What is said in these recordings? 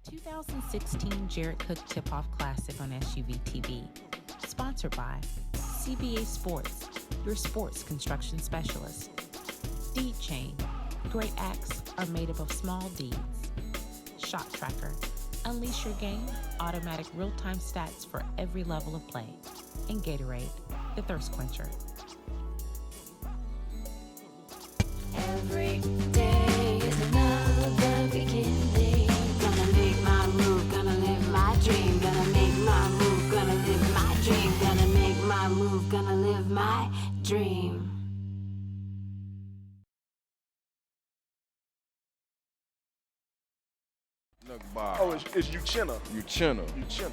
2016 Jared Cook Tip-Off Classic on SUVtv. Sponsored by CBA Sports, your sports construction specialist. Deed Chain. Great acts are made up of small deeds. Shot Tracker. Unleash your game, automatic real-time stats for every level of play. And Gatorade, the thirst quencher. Every day is another beginning. Gonna make my move, gonna live my dream. Gonna make my move, gonna live my dream. Gonna make my move, gonna live my dream. Oh, it's Uchenna. Uchenna. Uchenna.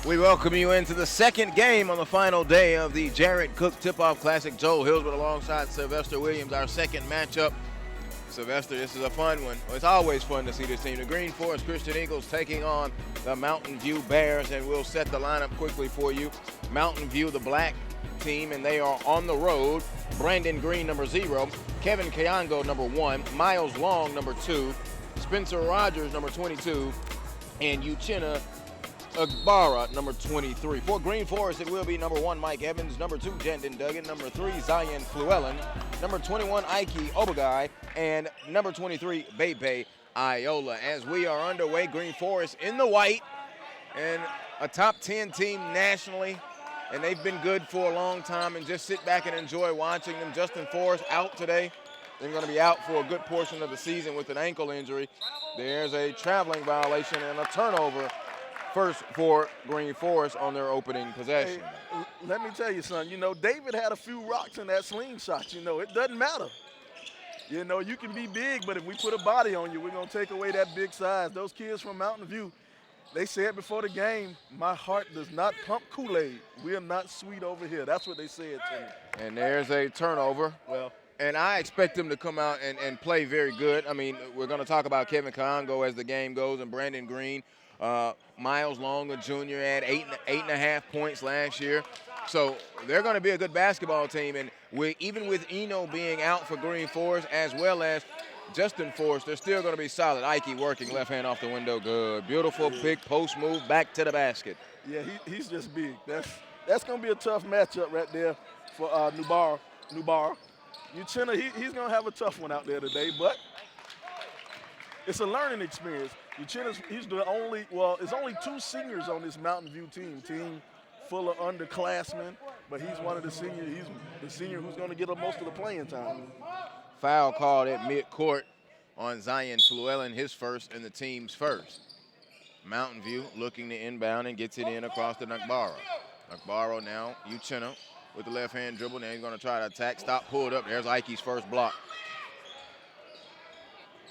We welcome you into the second game on the final day of the Jared Cook Tip-Off Classic. Joel Hillswood alongside Sylvester Williams, our second matchup. Sylvester, this is a fun one. Well, it's always fun to see this team. The Greenforest Christian Eagles taking on the Mountain View Bears, and we'll set the lineup quickly for you. Mountain View, the black team, and they are on the road. Brandon Green, number 0. Kevin Kayango, number 1. Miles Long, number 2. Spencer Rogers, number 22. And Uchenna Agbara, number 23. For Greenforest, it will be number 1, Mike Evans, number 2, Jendon Duggan, number 3, Zion Fluellen, number 21, Ike Obagai, and number 23, Bebe Iola. As we are underway, Greenforest in the white, and a top 10 team nationally, and they've been good for a long time, and just sit back and enjoy watching them. Justin Forrest out today. They're going to be out for a good portion of the season with an ankle injury. There's a traveling violation and a turnover first for Greenforest on their opening possession. Hey, let me tell you, son, David had a few rocks in that slingshot. It doesn't matter. You can be big, but if we put a body on you, we're going to take away that big size. Those kids from Mountain View, they said before the game, my heart does not pump Kool-Aid. We are not sweet over here. That's what they said to me. And there's a turnover. Well, and I expect them to come out and play very good. I mean, we're going to talk about Kevin Kayango as the game goes, and Brandon Green. Miles Long, a junior, had 8.5 points last year. So they're going to be a good basketball team. And even with Eno being out for Greenforest as well as Justin Forrest, they're still going to be solid. Ike working left hand off the window. Good. Beautiful big post move back to the basket. Yeah, he's just big. That's going to be a tough matchup right there for Nubar. Uchenna, he's going to have a tough one out there today, but it's a learning experience. Uchenna's, he's only 2 seniors on this Mountain View team full of underclassmen, but he's one of the seniors. He's the senior who's going to get most of the playing time. Foul called at midcourt on Zion Fluellen, his first and the team's first. Mountain View looking to inbound and gets it in across to Nakbaro. Nakbaro now, Uchenna with the left-hand dribble. Now he's going to try to attack. Stop, pulled up. There's Ike's first block.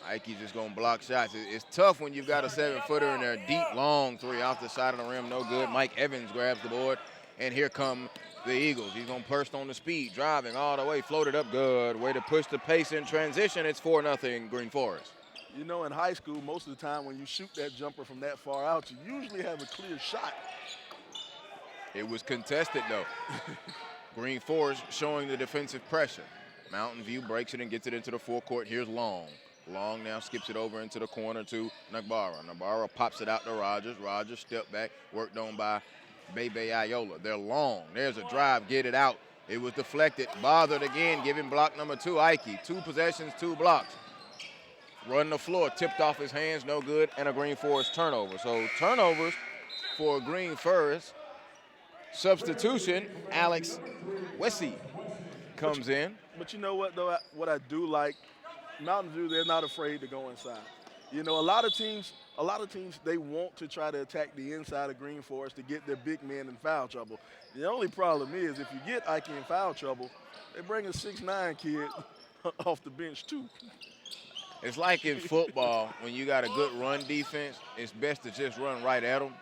Ike's just going to block shots. It's tough when you've got a 7-footer in there. Deep, long 3 off the side of the rim. No good. Mike Evans grabs the board. And here come the Eagles. He's going to burst on the speed. Driving all the way. Floated up good. Way to push the pace in transition. It's 4-0 Greenforest. In high school, most of the time when you shoot that jumper from that far out, you usually have a clear shot. It was contested, though. Greenforest showing the defensive pressure. Mountain View breaks it and gets it into the forecourt. Here's Long. Long now skips it over into the corner to Nagbara. Nagbara pops it out to Rogers. Rogers step back, worked on by Bebe Iola. They're long. There's a drive, get it out. It was deflected, bothered again, giving block number 2, Ike. 2 possessions, 2 blocks. run the floor, tipped off his hands, no good, and a Greenforest turnover. So turnovers for Greenforest. Substitution, Alex Wessey comes in. But you know what, though? What I do like, Mountain View, they're not afraid to go inside. You know, a lot of teams, they want to try to attack the inside of Greenforest to get their big men in foul trouble. The only problem is if you get Ike in foul trouble, they bring a 6'9" kid off the bench too. It's like in football, when you got a good run defense, it's best to just run right at them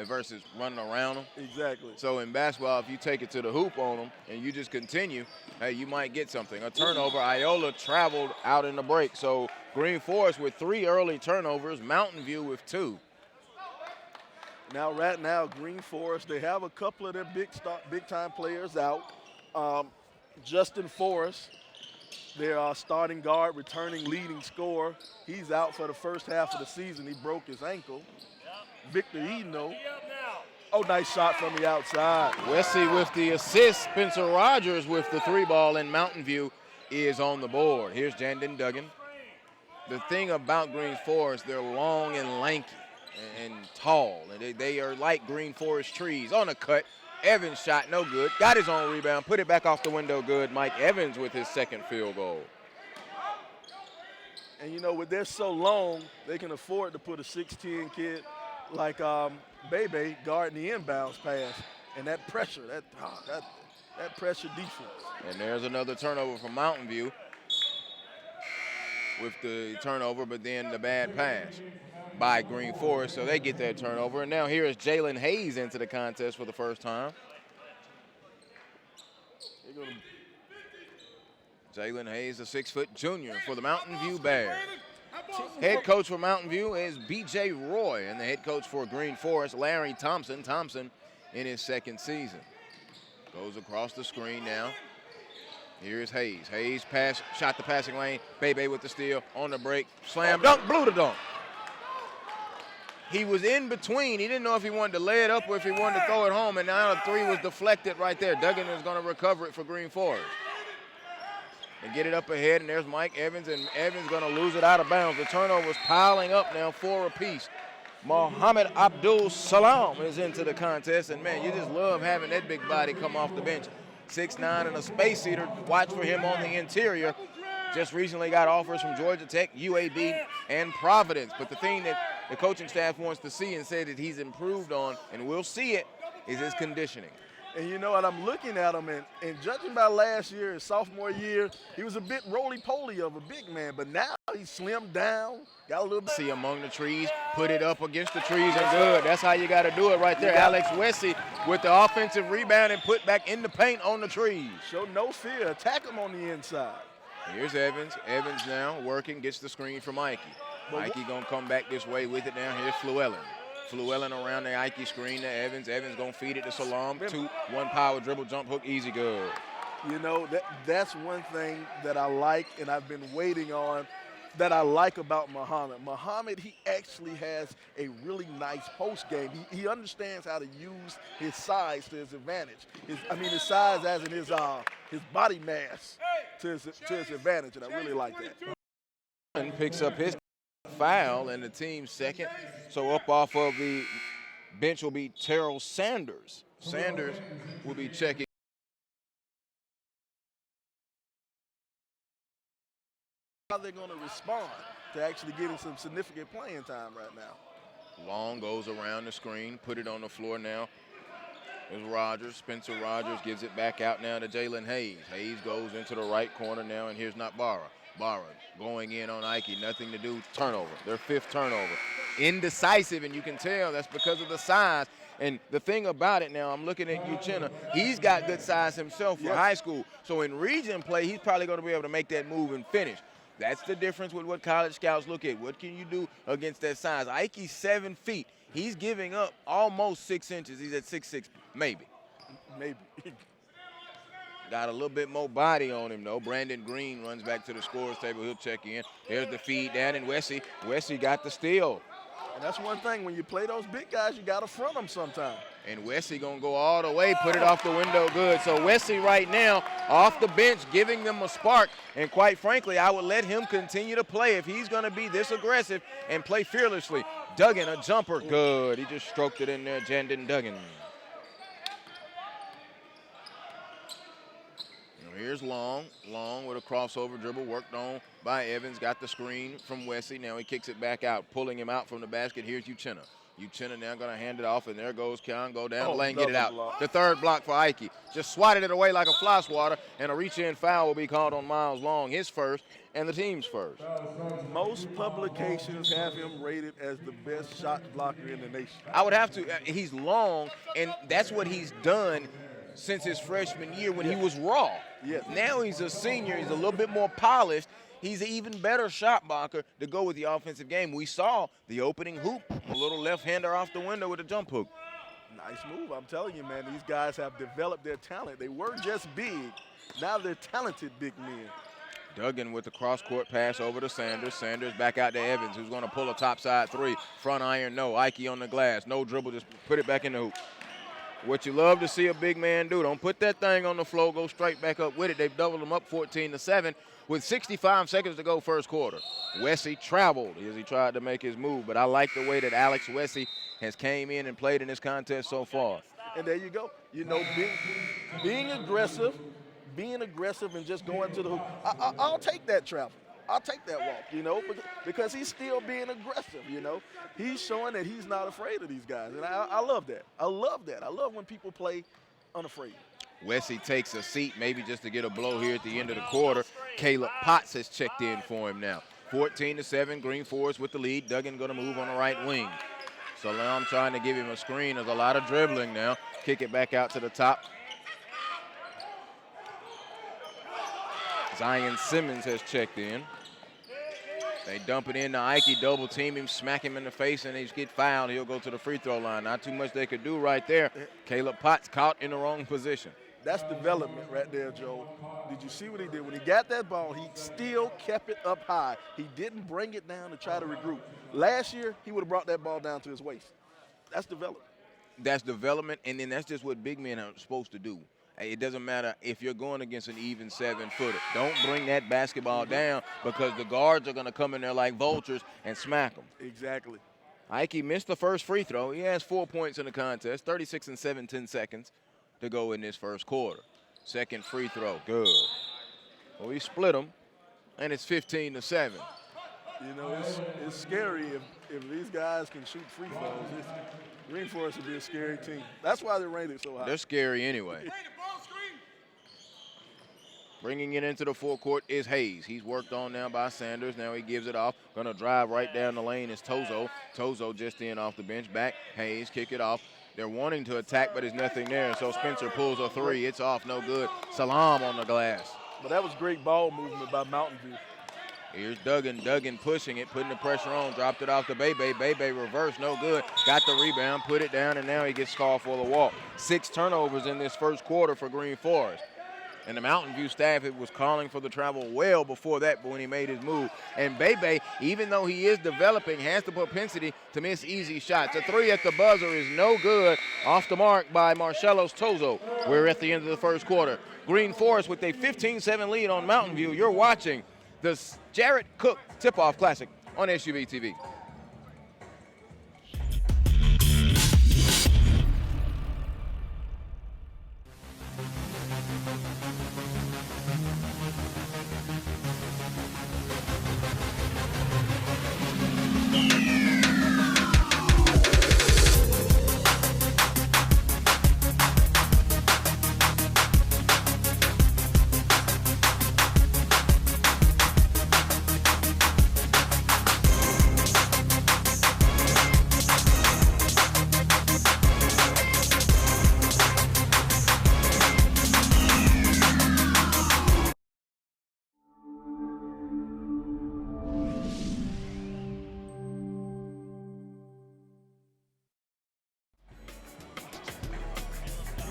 versus running around them. Exactly. So in basketball, if you take it to the hoop on them and you just continue, hey, you might get something. A turnover, Iola traveled out in the break. So Greenforest with 3 early turnovers, Mountain View with 2. Now, right now, Greenforest, they have a couple of their big-time players out. Justin Forrest, their starting guard, returning leading scorer. He's out for the first half of the season. He broke his ankle. Victor Eno. Oh, nice shot from the outside. Wesley with the assist. Spencer Rogers with the 3 ball, and Mountain View is on the board. Here's Jandon Duggan. The thing about Greenforest, they're long and lanky and tall, and they are like Greenforest trees. On the cut, Evans shot, no good. Got his own rebound, put it back off the window, good. Mike Evans with his 2nd field goal. And, you know, they're so long, they can afford to put a 6'10" kid like Bebe guarding the inbounds pass. And that pressure, that pressure defense. And there's another turnover from Mountain View with the turnover, but then the bad pass by Greenforest, so they get that turnover. And now here is Jalen Hayes into the contest for the first time. Jalen Hayes, a 6-foot junior for the Mountain View Bears. Head coach for Mountain View is B.J. Roy, and the head coach for Greenforest, Larry Thompson. Thompson in his 2nd season. Goes across the screen now. Here's Hayes. Hayes shot the passing lane. Bebe with the steal on the break. Slam dunk, blew the dunk. He was in between. He didn't know if he wanted to lay it up or if he wanted to throw it home, and now the 3 was deflected right there. Duggan is going to recover it for Greenforest. And get it up ahead, and there's Mike Evans, and Evans going to lose it out of bounds. The turnover's piling up now, 4 apiece. Mohammed Abdul Salam is into the contest, and man, you just love having that big body come off the bench. 6'9" and a space eater. Watch for him on the interior. Just recently got offers from Georgia Tech, UAB, and Providence. But the thing that the coaching staff wants to see and say that he's improved on, and we'll see it, is his conditioning. And you know what, I'm looking at him, and judging by last year, his sophomore year, he was a bit roly-poly of a big man, but now he's slimmed down, got a little bit. See among the trees, put it up against the trees, and good. That's how you got to do it right there. Alex Wessey with the offensive rebound and put back in the paint on the trees. Show no fear, attack him on the inside. Here's Evans. Evans now working, gets the screen from Ike. Ike going to come back this way with it now. Here's Fluellen. Fluellen around the Ike screen to Evans. Evans going to feed it to Salam. 2-1 power dribble, jump hook, easy good. You know, that's one thing that I like and I've been waiting on that I like about Muhammad. Muhammad, he actually has a really nice post game. He understands how to use his size to his advantage. His size as in his body mass to his advantage, and I really like that. And picks up his foul and the team's 2nd. So up off of the bench will be Terrell Sanders. Sanders will be checking. How they're going to respond to actually getting some significant playing time right now. Long goes around the screen, put it on the floor now. There's Rogers. Spencer Rogers gives it back out now to Jalen Hayes. Hayes goes into the right corner now, and here's not Barra. Barra going in on Ike, nothing to do, turnover. Their 5th turnover. Indecisive, and you can tell that's because of the size. And the thing about it now, I'm looking at Uchenna, he's got good size himself for high school. So in region play, he's probably going to be able to make that move and finish. That's the difference with what college scouts look at. What can you do against that size? Ike's 7 feet. He's giving up almost 6 inches. He's at 6'6", maybe. Maybe. Got a little bit more body on him, though. Brandon Green runs back to the scorer's table. He'll check in. There's the feed down, and Wessey got the steal. And that's one thing. When you play those big guys, you got to front them sometimes. And Wesley gonna go all the way, put it off the window good. So Wesley right now off the bench giving them a spark. And quite frankly, I would let him continue to play if he's gonna be this aggressive and play fearlessly. Duggan, a jumper, good. He just stroked it in there, Jandon Duggan. Now here's Long with a crossover dribble worked on by Evans. Got the screen from Wesley. Now he kicks it back out, pulling him out from the basket. Here's Uchenna. Uchenna now going to hand it off, and there goes Keon. Go down the lane, get it out. Block. The third block for Ike. Just swatted it away like a fly swatter, and a reach-in foul will be called on Miles Long, his first, and the team's first. Most publications have him rated as the best shot blocker in the nation. I would have to. He's long, and that's what he's done since his freshman year when he was raw. Yes. Now he's a senior. He's a little bit more polished. He's an even better shot blocker to go with the offensive game. We saw the opening hoop, a little left-hander off the window with a jump hook. Nice move. I'm telling you, man, these guys have developed their talent. They were just big. Now they're talented big men. Duggan with the cross-court pass over to Sanders. Sanders back out to Evans, who's going to pull a topside three. Front iron, no. Ike on the glass. No dribble, just put it back in the hoop. What you love to see a big man do. Don't put that thing on the floor. Go straight back up with it. They've doubled them up 14-7 with 65 seconds to go first quarter. Wesley traveled as he tried to make his move, but I like the way that Alex Wesley has came in and played in this contest so far. And there you go. You know, being aggressive and just going to the hoop. I'll take that travel. I'll take that walk, you know, because he's still being aggressive, you know. He's showing that he's not afraid of these guys, and I love that. I love that. I love when people play unafraid. Wesley takes a seat maybe just to get a blow here at the end of the quarter. Caleb Potts has checked in for him now. 14-7, Greenforest with the lead. Duggan going to move on the right wing. So now I'm trying to give him a screen. There's a lot of dribbling now. Kick it back out to the top. Zion Simmons has checked in. They dump it in to Ike, double team him, smack him in the face, and they get fouled. He'll go to the free throw line. Not too much they could do right there. Caleb Potts caught in the wrong position. That's development right there, Joe. Did you see what he did? When he got that ball, he still kept it up high. He didn't bring it down to try to regroup. Last year, he would have brought that ball down to his waist. That's development. That's development, and then that's just what big men are supposed to do. It doesn't matter if you're going against an even 7-footer. Don't bring that basketball down because the guards are going to come in there like vultures and smack them. Exactly. Ike missed the first free throw. He has 4 points in the contest, 36-7 seconds to go in this first quarter. Second free throw, good. Well, we split them, and it's 15-7. You know, it's scary if these guys can shoot free throws. Greenforest would be a scary team. That's why they're rated so high. They're scary anyway. Bringing it into the forecourt is Hayes. He's worked on now by Sanders. Now he gives it off. Going to drive right down the lane is Tozo. Tozo just in off the bench. Back, Hayes, kick it off. They're wanting to attack, but there's nothing there. So Spencer pulls a three. It's off, no good. Salam on the glass. But that was great ball movement by Mountain View. Here's Duggan. Duggan pushing it, putting the pressure on. Dropped it off to Bebe. Bebe reverse, no good. Got the rebound, put it down, and now he gets called for the walk. 6 turnovers in this first quarter for Greenforest. And the Mountain View staff was calling for the travel well before that when he made his move. And Bebe, even though he is developing, has the propensity to miss easy shots. A three at the buzzer is no good. Off the mark by Marcellos Tozo. We're at the end of the first quarter. Greenforest with a 15-7 lead on Mountain View. You're watching the Jarrett Cook Tip-Off Classic on SUVtv.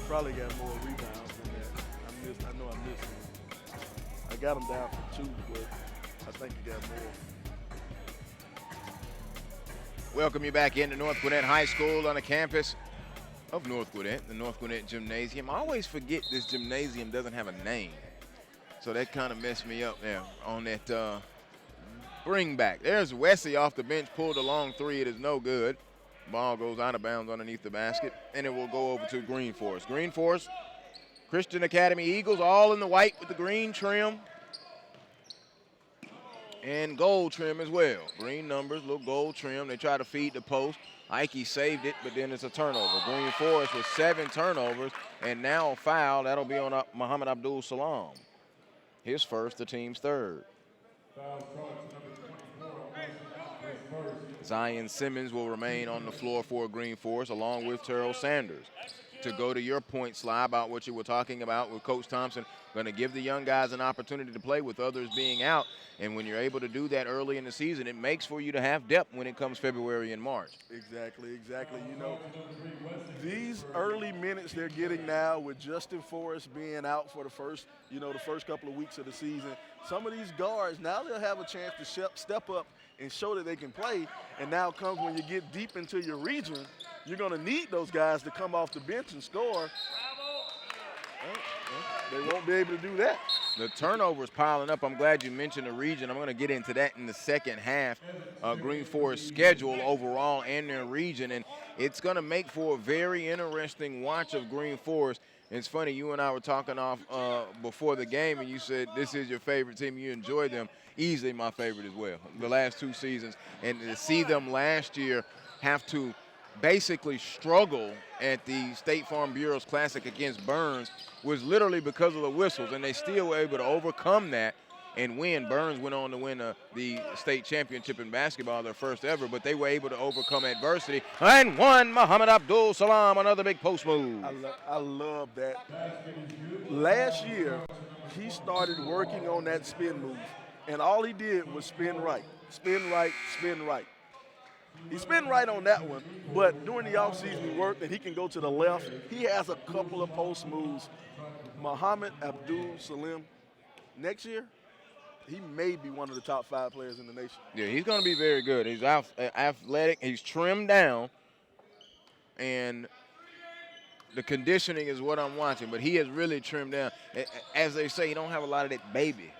Probably got more rebounds than that. I know I missed him. I got him down for 2, but I think he got more. Welcome you back into North Gwinnett High School on the campus of North Gwinnett, the North Gwinnett Gymnasium. I always forget this gymnasium doesn't have a name. So that kind of messed me up there on that bring back. There's Wesley off the bench, pulled a long three. It is no good. Ball goes out of bounds underneath the basket, and it will go over to Greenforest. Greenforest, Christian Academy Eagles, all in the white with the green trim and gold trim as well. Green numbers, little gold trim. They try to feed the post. Ike saved it, but then it's a turnover. Greenforest with 7 turnovers, and now a foul. That'll be on Muhammad Abdul Salam. His first, the team's third. Zion Simmons will remain on the floor for Greenforest, along with Terrell Sanders. To go to your point, Sly, about what you were talking about with Coach Thompson, going to give the young guys an opportunity to play with others being out. And when you're able to do that early in the season, it makes for you to have depth when it comes February and March. Exactly. You know, these early minutes they're getting now with Justin Forrest being out for the first couple of weeks of the season, some of these guards, now they'll have a chance to step up and show that they can play. And now comes when you get deep into your region, you're going to need those guys to come off the bench and score. They won't be able to do that. The turnovers piling up. I'm glad you mentioned the region. I'm going to get into that in the second half. Greenforest's schedule overall and their region, and it's going to make for a very interesting watch of Greenforest. It's funny, you and I were talking off before the game, and you said this is your favorite team. You enjoy them. Easily my favorite as well. The last 2 seasons, and to see them last year have to basically struggle at the State Farm Bureau's Classic against Burns was literally because of the whistles, and they still were able to overcome that and win. Burns went on to win the state championship in basketball, their first ever, but they were able to overcome adversity and won. Muhammad Abdul Salam, another big post move. I love that. Last year, he started working on that spin move, and all he did was spin right, spin right, spin right. He spin right on that one, but during the offseason he worked and he can go to the left. He has a couple of post moves. Muhammad Abdul Salam, next year, he may be one of the top 5 players in the nation. Yeah, he's going to be very good. He's athletic. He's trimmed down, and the conditioning is what I'm watching, but he has really trimmed down. As they say, he don't have a lot of that baby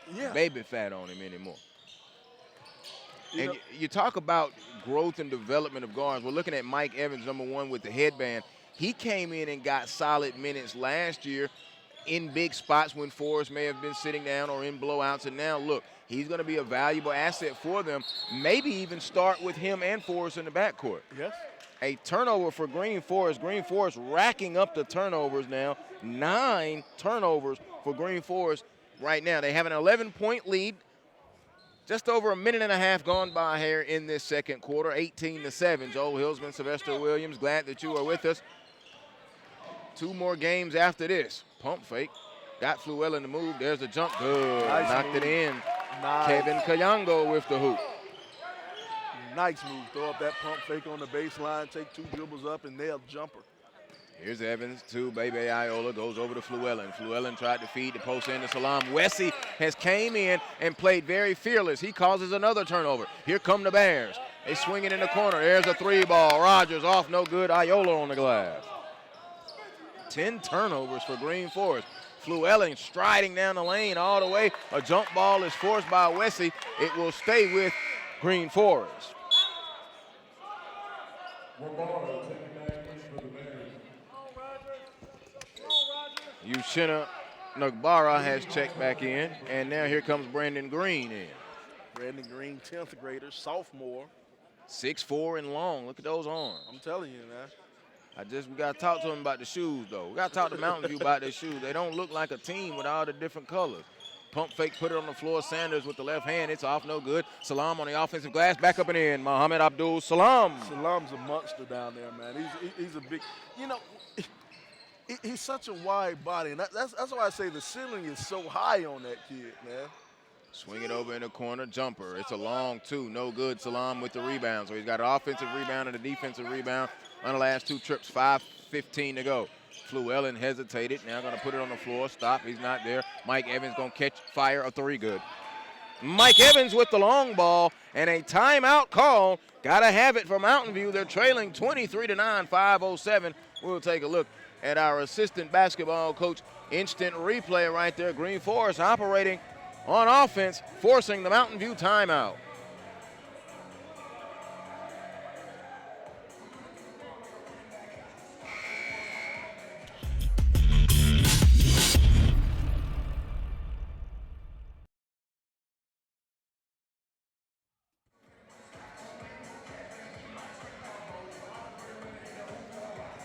fat on him anymore. And you talk about growth and development of guards. We're looking at Mike Evans, number 1 with the headband. He came in and got solid minutes last year in big spots when Forrest may have been sitting down or in blowouts. And now, look, he's going to be a valuable asset for them. Maybe even start with him and Forrest in the backcourt. Yes. A turnover for Greenforest. Greenforest racking up the turnovers now. 9 turnovers for Greenforest right now. They have an 11-point lead. Just over a minute and a half gone by here in this second quarter, 18-7. Joel Hillsman, Sylvester Williams, glad that you are with us. 2 more games after this. Pump fake, got Fluellen to move. There's a jump, good, nice knocked move. it in. Nice. Kevin Kayango with the hoop. Nice move, throw up that pump fake on the baseline, take 2 dribbles up and nail jumper. Here's Evans to Bebe Iola, goes over to Fluellen. Fluellen tried to feed the post into Salam. Wesley has came in and played very fearless. He causes another turnover. Here come the Bears. They swing it in the corner. There's a 3 ball. Rogers off, no good. Iola on the glass. 10 turnovers for Greenforest. Fluellen striding down the lane all the way. A jump ball is forced by Wesley. It will stay with Greenforest. Uchenna Nagbara has checked back in, and now here comes Brandon Green in. Brandon Green, 10th grader, sophomore. 6'4" and long. Look at those arms. I'm telling you, man. We got to talk to him about the shoes, though. We got to talk to Mountain View about their shoes. They don't look like a team with all the different colors. Pump fake, put it on the floor. Sanders with the left hand. It's off, no good. Salam on the offensive glass, back up and in. Muhammad Abdul Salam. Salam's a monster down there, man. He's a big, he's such a wide body, and that's why I say the ceiling is so high on that kid, man. Swing it over in the corner, jumper. It's a long 2, no good. Salam with the rebound. So he's got an offensive rebound and a defensive rebound on the last 2 trips. 5:15 to go. Fluellen hesitated, now going to put it on the floor. Stop, he's not there. Mike Evans going to catch fire, a 3, good. Mike Evans with the long ball and a timeout call. Got to have it for Mountain View. They're trailing 23-9, 5:07 We'll take a look at our assistant basketball coach. Instant replay right there. Greenforest operating on offense, forcing the Mountain View timeout.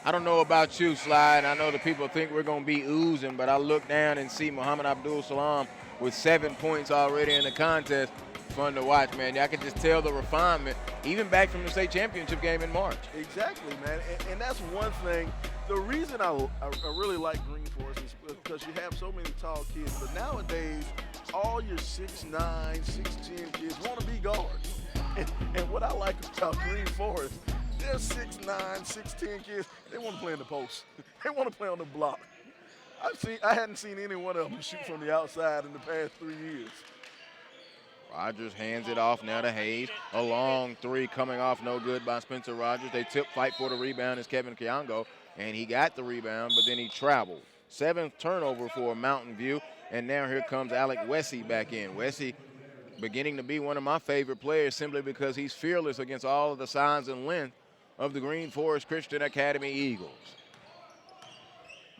I don't know about you, Sly, and I know the people think we're going to be oozing, but I look down and see Muhammad Abdul Salam with 7 points already in the contest. Fun to watch, man. I can just tell the refinement, even back from the state championship game in March. Exactly, man. And that's one thing. The reason I really like Greenforest is because you have so many tall kids. But nowadays, all your 6'9", 6'10" kids want to be guards. And what I like about Greenforest, they're 6'9", 6'10" kids. They want to play in the post. They want to play on the block. I hadn't seen any one of them shoot from the outside in the past 3 years. Rogers hands it off now to Hayes. A long three coming off, no good by Spencer Rogers. They fight for the rebound is Kevin Kiongo, and he got the rebound, but then he traveled. 7th turnover for Mountain View, and now here comes Alec Wessey back in. Wessey beginning to be one of my favorite players simply because he's fearless against all of the size and length of the Greenforest Christian Academy Eagles.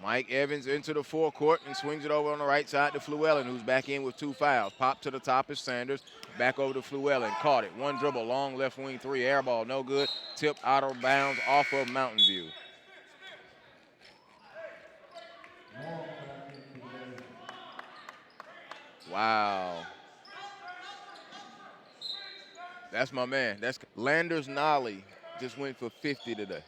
Mike Evans into the forecourt and swings it over on the right side to Fluellen, who's back in with 2 fouls. Pop to the top is Sanders. Back over to Fluellen. Caught it. One dribble, long left wing three. Air ball, no good. Tipped out of bounds off of Mountain View. Wow. That's my man. That's Landers Nolly just went for 50 today.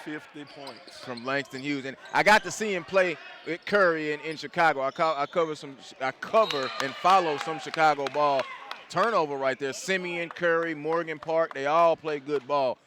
50 points. From Langston Hughes. And I got to see him play with Curry in Chicago. I cover and follow some Chicago ball. Turnover right there. Simeon, Curry, Morgan Park, they all play good ball.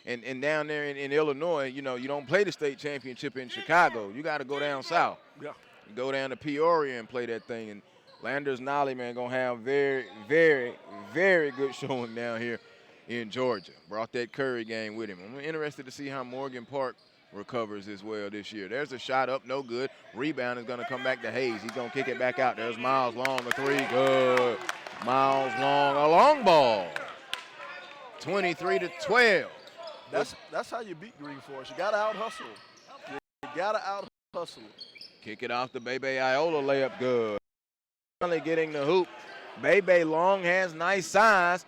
And down there in Illinois, you know, you don't play the state championship in Chicago. You got to go down south. Yeah. You go down to Peoria and play that thing. And Landers Nolly, man, going to have very, very, very good showing down here in Georgia. Brought that Curry game with him. I'm interested to see how Morgan Park recovers as well this year. There's a shot up, no good. Rebound is going to come back to Hayes. He's going to kick it back out. There's Miles Long, the three, good. Miles Long, a long ball. 23-12. That's how you beat Greenforest. You got to out-hustle. You got to out-hustle. Kick it off to Bebe Iola, layup good. Finally getting the hoop. Bebe Long has nice size.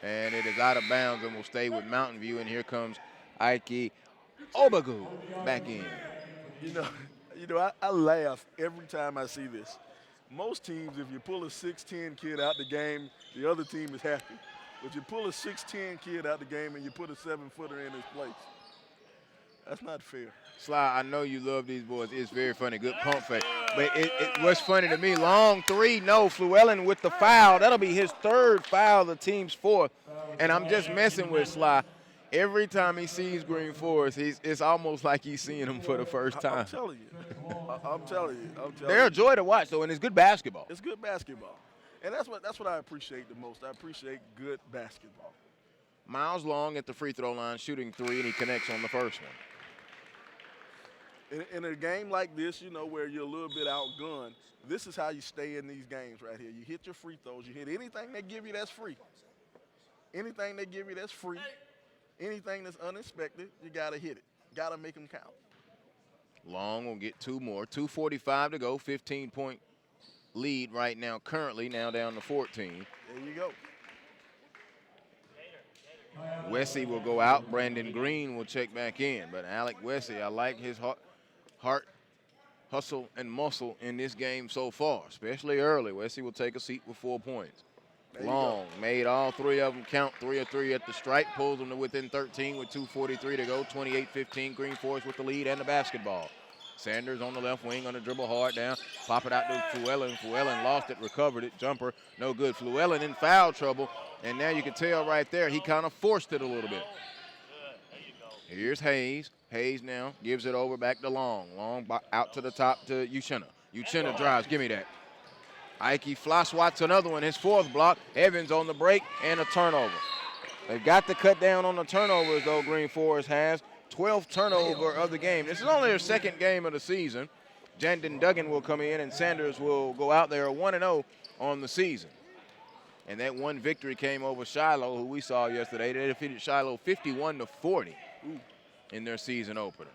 And it is out of bounds and will stay with Mountain View. And here comes Ike Obagu back in. You know, I laugh every time I see this. Most teams, if you pull a 6'10" kid out the game, the other team is happy. But you pull a 6'10" kid out the game and you put a 7-footer in his place. That's not fair. Sly, I know you love these boys. It's very funny. Good pump fake. But what's funny to me, long three, no. Fluellen with the foul. That'll be his 3rd foul, the team's 4th. And I'm just messing with Sly. Every time he sees Greenforest, it's almost like he's seeing him for the first time. I'm telling you. They're a joy to watch, though, and it's good basketball. It's good basketball. And that's what I appreciate the most. I appreciate good basketball. Miles Long at the free throw line, shooting 3, and he connects on the first one. In a game like this, you know, where you're a little bit outgunned, this is how you stay in these games right here. You hit your free throws. You hit anything they give you that's free. Anything they give you that's free. Anything that's unexpected, you got to hit it. Got to make them count. Long will get 2 more. 2:45 to go. 15-point lead right now, currently now down to 14. There you go. Wessey will go out. Brandon Green will check back in. But Alec Wessey, I like his heart, hustle, and muscle in this game so far, especially early. Wessey will take a seat with 4 points. Long made all 3 of them count. 3 of 3 at the stripe. Pulls them to within 13 with 2:43 to go. 28-15. Greenforest with the lead and the basketball. Sanders on the left wing on the dribble hard down. Pop it out to Fluellen. Fluellen lost it, recovered it. Jumper, no good. Fluellen in foul trouble. And now you can tell right there he kind of forced it a little bit. Here's Hayes. Hayes now gives it over back to Long. Long out to the top to Uchenna. Uchenna drives. Give me that. Ike fly swats another one, his 4th block. Evans on the break and a turnover. They've got to cut down on the turnovers, though, Greenforest has. 12th turnover of the game. This is only their 2nd game of the season. Jandon Duggan will come in, and Sanders will go out there 1-0 on the season. And that one victory came over Shiloh, who we saw yesterday. They defeated Shiloh 51-40 in their season opener.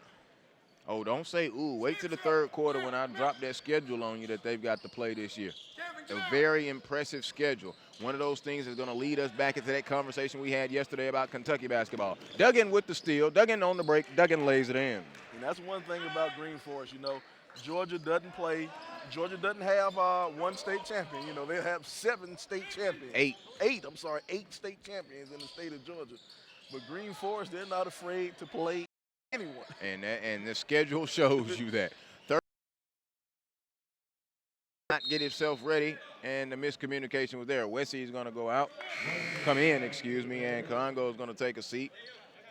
Oh, don't say ooh. Wait till the 3rd quarter when I drop that schedule on you that they've got to play this year. A very impressive schedule. One of those things is going to lead us back into that conversation we had yesterday about Kentucky basketball. Duggan with the steal. Duggan on the break. Duggan lays it in. And that's one thing about Greenforest, you know. Georgia doesn't play. Georgia doesn't have one state champion. You know, they have 7 state champions. 8 state champions in the state of Georgia. But Greenforest, they're not afraid to play anyone. And the schedule shows you that. Not get himself ready, and the miscommunication was there. Wesley is going to go out, come in, excuse me, and Congo is going to take a seat.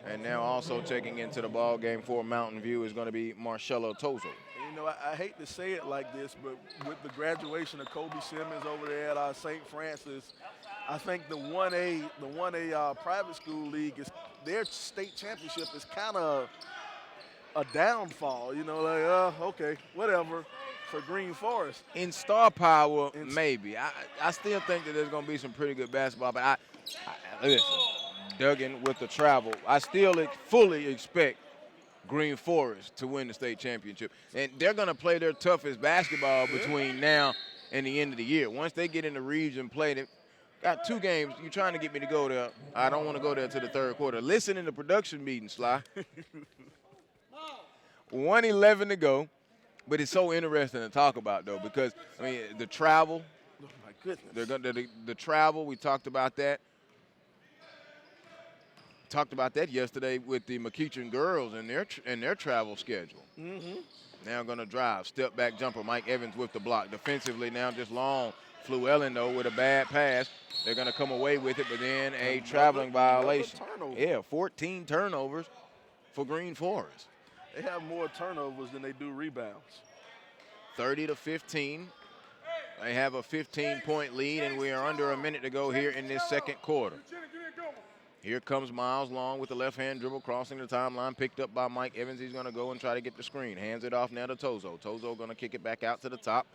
And now also checking into the ball game for Mountain View is going to be Marcello Tozo. You know, I hate to say it like this, but with the graduation of Kobe Simmons over there at St. Francis, I think the 1A private school league, their state championship is kind of a downfall. You know, like, okay, whatever. For Greenforest. In star power, maybe. I still think that there's going to be some pretty good basketball, but I listen, Duggan with the travel, I still fully expect Greenforest to win the state championship. And they're going to play their toughest basketball between now and the end of the year. Once they get in the region play, they got 2 games. You're trying to get me to go there. I don't want to go there to the 3rd quarter. Listen in the production meeting, Sly. 1:11 to go. But it's so interesting to talk about, though, because, I mean, the travel. Oh, my goodness. The travel, we talked about that. Talked about that yesterday with the McEachern girls and their travel schedule. Now going to drive. Step back jumper. Mike Evans with the block. Defensively now just long. Fluellen, though, with a bad pass. They're going to come away with it, but then a traveling violation. Yeah, 14 turnovers for Greenforest. They have more turnovers than they do rebounds. 30-15. They have a 15-point lead, and we are under a minute to go here in this 2nd quarter. Here comes Miles Long with the left-hand dribble, crossing the timeline, picked up by Mike Evans. He's going to go and try to get the screen. Hands it off now to Tozo. Tozo going to kick it back out to the top,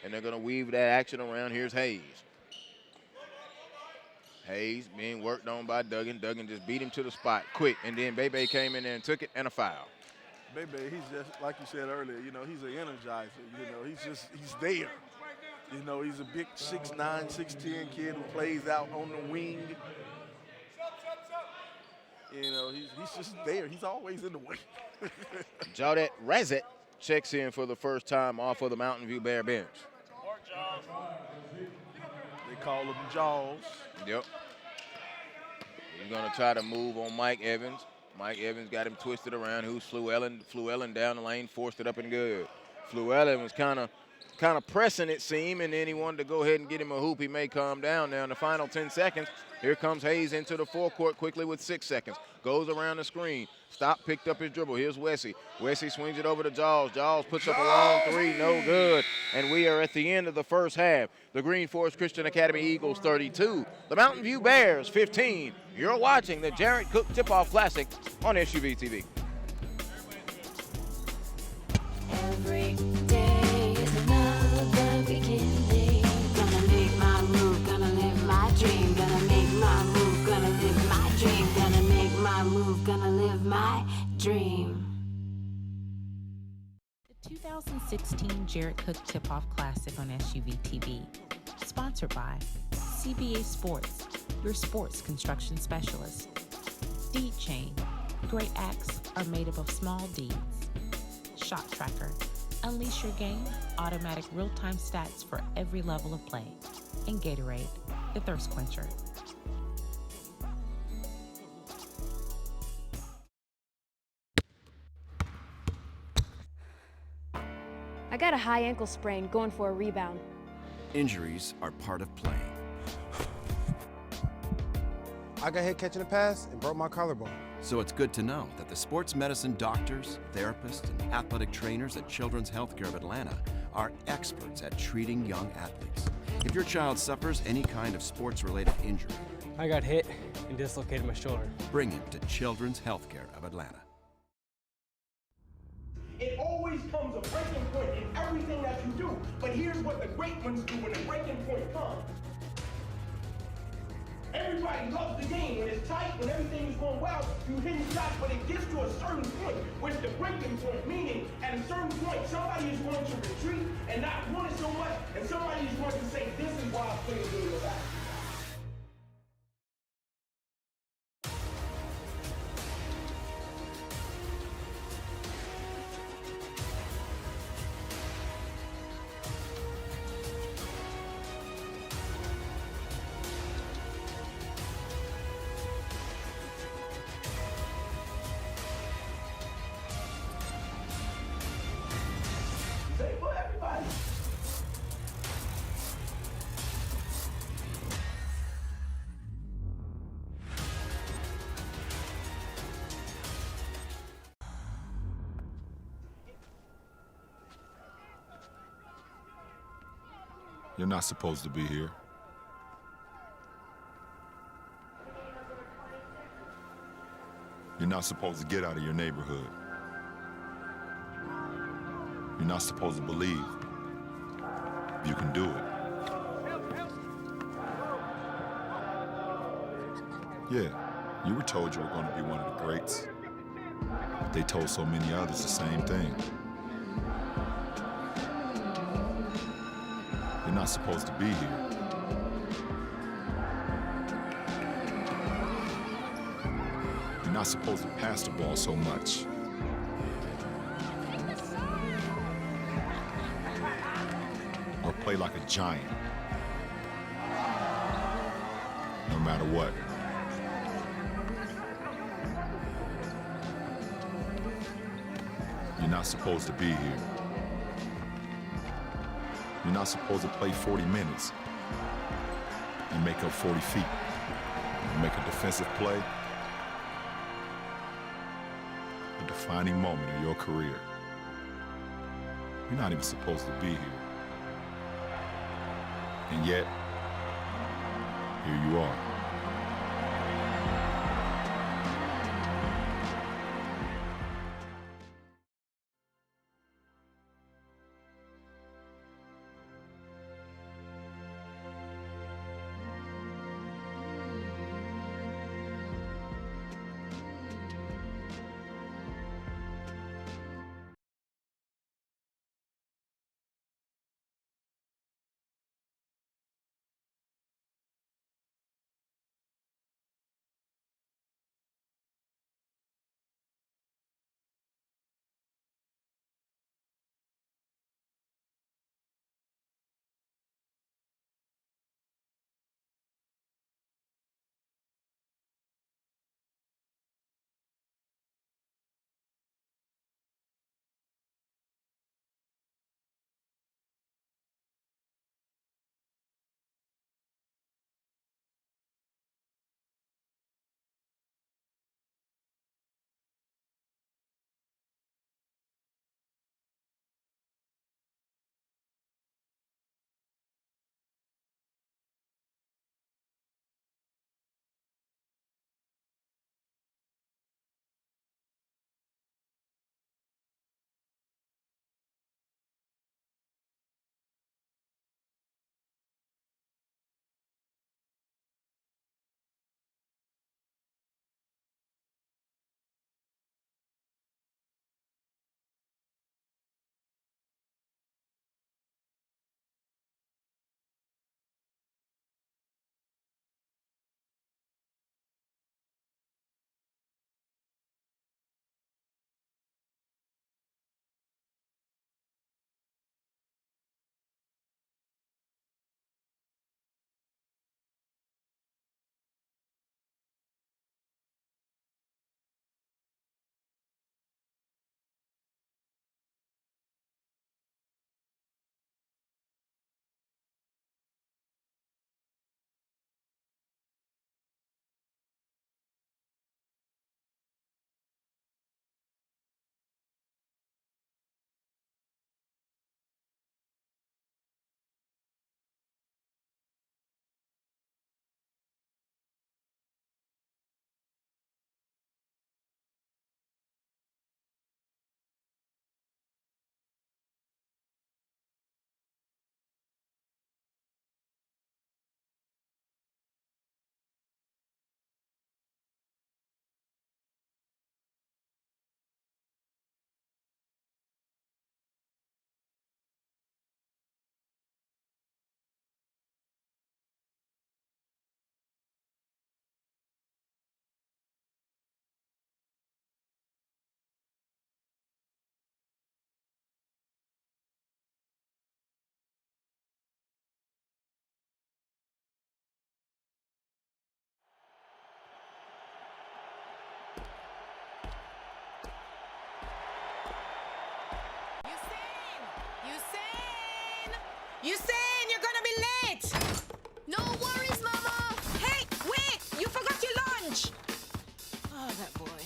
and they're going to weave that action around. Here's Hayes. Hayes being worked on by Duggan. Duggan just beat him to the spot quick, and then Bebe came in there and took it, and a foul. Bebe, he's just, like you said earlier, you know, he's an energizer. You know, he's there. You know, he's a big 6'9", 6'10" kid who plays out on the wing. You know, he's just there. He's always in the way. Jaudet Razet checks in for the first time off of the Mountain View Bear bench. They call him Jaws. Yep. He's going to try to move on Mike Evans. Mike Evans got him twisted around. Who's Fluellen? Fluellen down the lane, forced it up and good. Fluellen was kind of pressing, it seemed, and then he wanted to go ahead and get him a hoop. He may calm down now in the final 10 seconds. Here comes Hayes into the forecourt quickly with 6 seconds. Goes around the screen. Stop, picked up his dribble. Here's Wesley. Wesley swings it over to Jaws. Jaws puts up a long 3, no good. And we are at the end of the first half. The Greenforest Christian Academy Eagles 32. The Mountain View Bears 15. You're watching the Jared Cook Tip-Off Classic on SUVtv. Every day is another beginning. Gonna make my move, gonna live my dream. Gonna make my move, gonna live my dream. Gonna make my move, gonna live my dream. The 2016 Jared Cook Tip-Off Classic on SUVtv. Sponsored by CBA Sports, your sports construction specialist. Deed Chain. Great acts are made up of small deeds. Shot Tracker. Unleash your game, automatic real-time stats for every level of play. And Gatorade, the thirst quencher. I got a high ankle sprain going for a rebound. Injuries are part of playing. I got hit catching a pass and broke my collarbone. So it's good to know that the sports medicine doctors, therapists, and athletic trainers at Children's Healthcare of Atlanta are experts at treating young athletes. If your child suffers any kind of sports-related injury, I got hit and dislocated my shoulder. bring him to Children's Healthcare of Atlanta. It always comes a breaking point in everything that you do. But here's what the great ones do when the breaking point comes. Everybody loves the game. When it's tight, when everything is going well, you hit shots, but it gets to a certain point, which the breaking point, meaning at a certain point, somebody is going to retreat and not want it so much, and somebody is going to say, this is why I play the game of basketball. Say for everybody. You're not supposed to be here. You're not supposed to get out of your neighborhood. You're not supposed to believe you can do it. Yeah, you were told you were going to be one of the greats. But they told so many others the same thing. You're not supposed to be here. You're not supposed to pass the ball so much. Or play like a giant. No matter what. You're not supposed to be here. You're not supposed to play 40 minutes and make up 40 feet and make a defensive play, a defining moment in your career. You're not even supposed to be here. And yet, here you are. You saying you're gonna be late? No worries, Mama. Hey, wait! You forgot your lunch! Oh, that boy.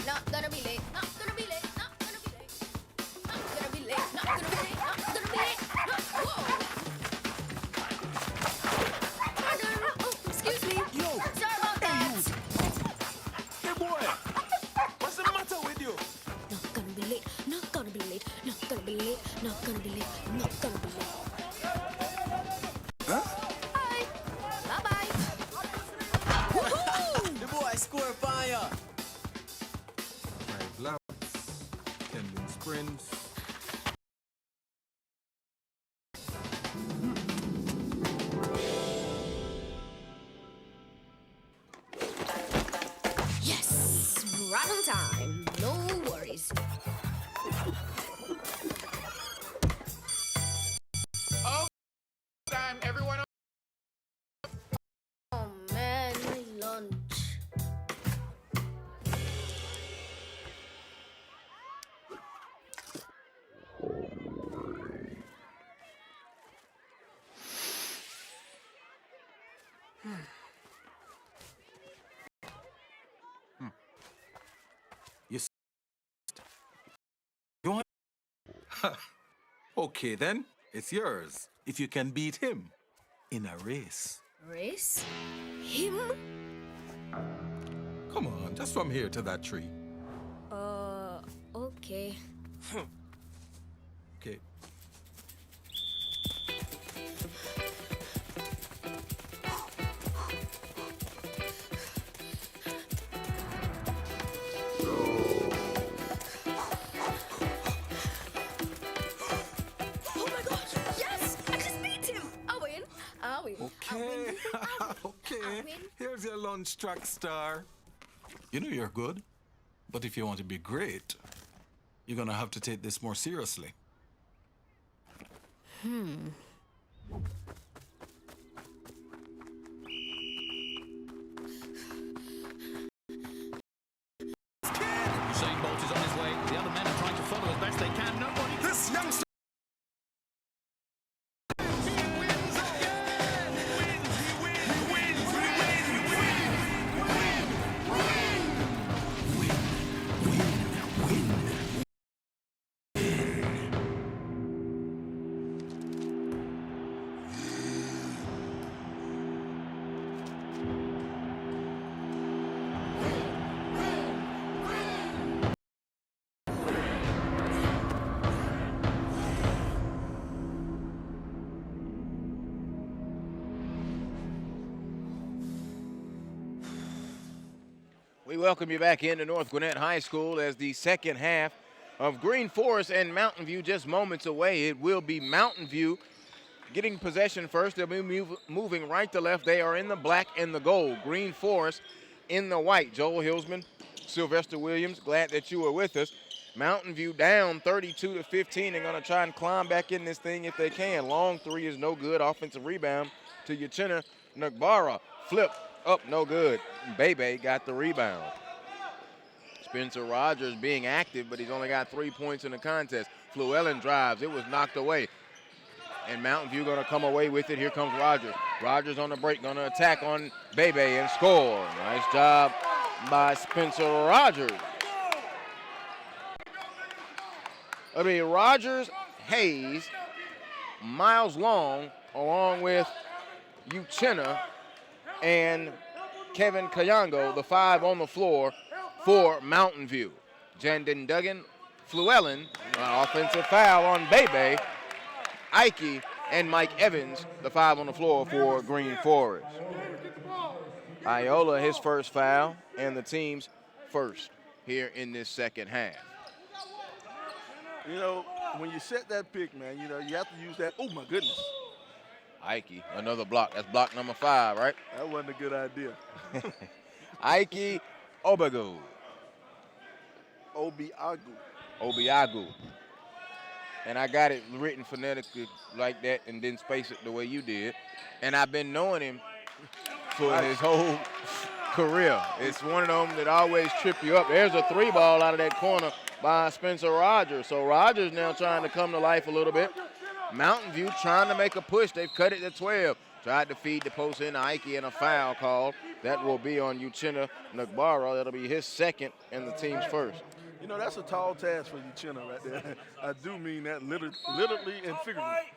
Not gonna be late. Not gonna be late. Not gonna be late. Not gonna be late. Not gonna be late. Not gonna be late. Whoa. Pardon. Oh, excuse me. Yo. Sorry about that. Hey, boy. What's the matter with you? Not gonna be late. Not gonna be late. Not gonna be late. Not gonna be late. Not gonna be late. Huh? Bye. Bye-bye. Woohoo! The boy score fire. Right laps, tendon sprints. Yes! Right on time. No worries. Time, everyone. Oh man, lunch. Okay then, it's yours. If you can beat him in a race. Race? Him? Come on, just from here to that tree. Okay. Okay. Oh my gosh! Yes! I just beat him! I'll win. I'll win. Okay. Okay. Here's your lunch track star. You know you're good, but if you want to be great, you're gonna have to take this more seriously. Usain Bolt is on his way. The other men are trying to follow as best they can. Nobody. This youngster. We welcome you back into North Gwinnett High School as the second half of Greenforest and Mountain View just moments away. It will be Mountain View getting possession first. They'll be moving right to left. They are in the black and the gold. Greenforest in the white. Joel Hilsman, Sylvester Williams, glad that you were with us. Mountain View down 32-15. They're going to try and climb back in this thing if they can. Long three is no good. Offensive rebound to Uchenna Nagbara. Flip up, no good. Bebe got the rebound. Spencer Rogers being active, but he's only got 3 points in the contest. Fluellen drives. It was knocked away. And Mountain View going to come away with it. Here comes Rogers. Rogers on the break, going to attack on Bebe and score. Nice job by Spencer Rogers. It'll be Rogers, Hayes, Miles Long, along with Uchenna and Kevin Kayango, the five on the floor for Mountain View. Jandon Duggan, Fluellen, offensive foul on Bebe, Ike, and Mike Evans, the five on the floor for Greenforest. Iola, his first foul, and the team's first here in this second half. You know, when you set that pick, man, you know, you have to use that. Oh, my goodness. Ike, another block. That's block number 5, right? That wasn't a good idea. Ike Obiagu. Obiagu. And I got it written phonetically like that and didn't space it the way you did. And I've been knowing him for his whole career. It's one of them that always trip you up. There's a 3-ball out of that corner by Spencer Rogers. So Rogers now trying to come to life a little bit. Mountain View trying to make a push. They've cut it to 12. Tried to feed the post in Ike and a foul call. That will be on Uchenna Nagbara. That'll be his second and the team's first. You know, that's a tall task for Uchenna right there. I do mean that literally and figuratively.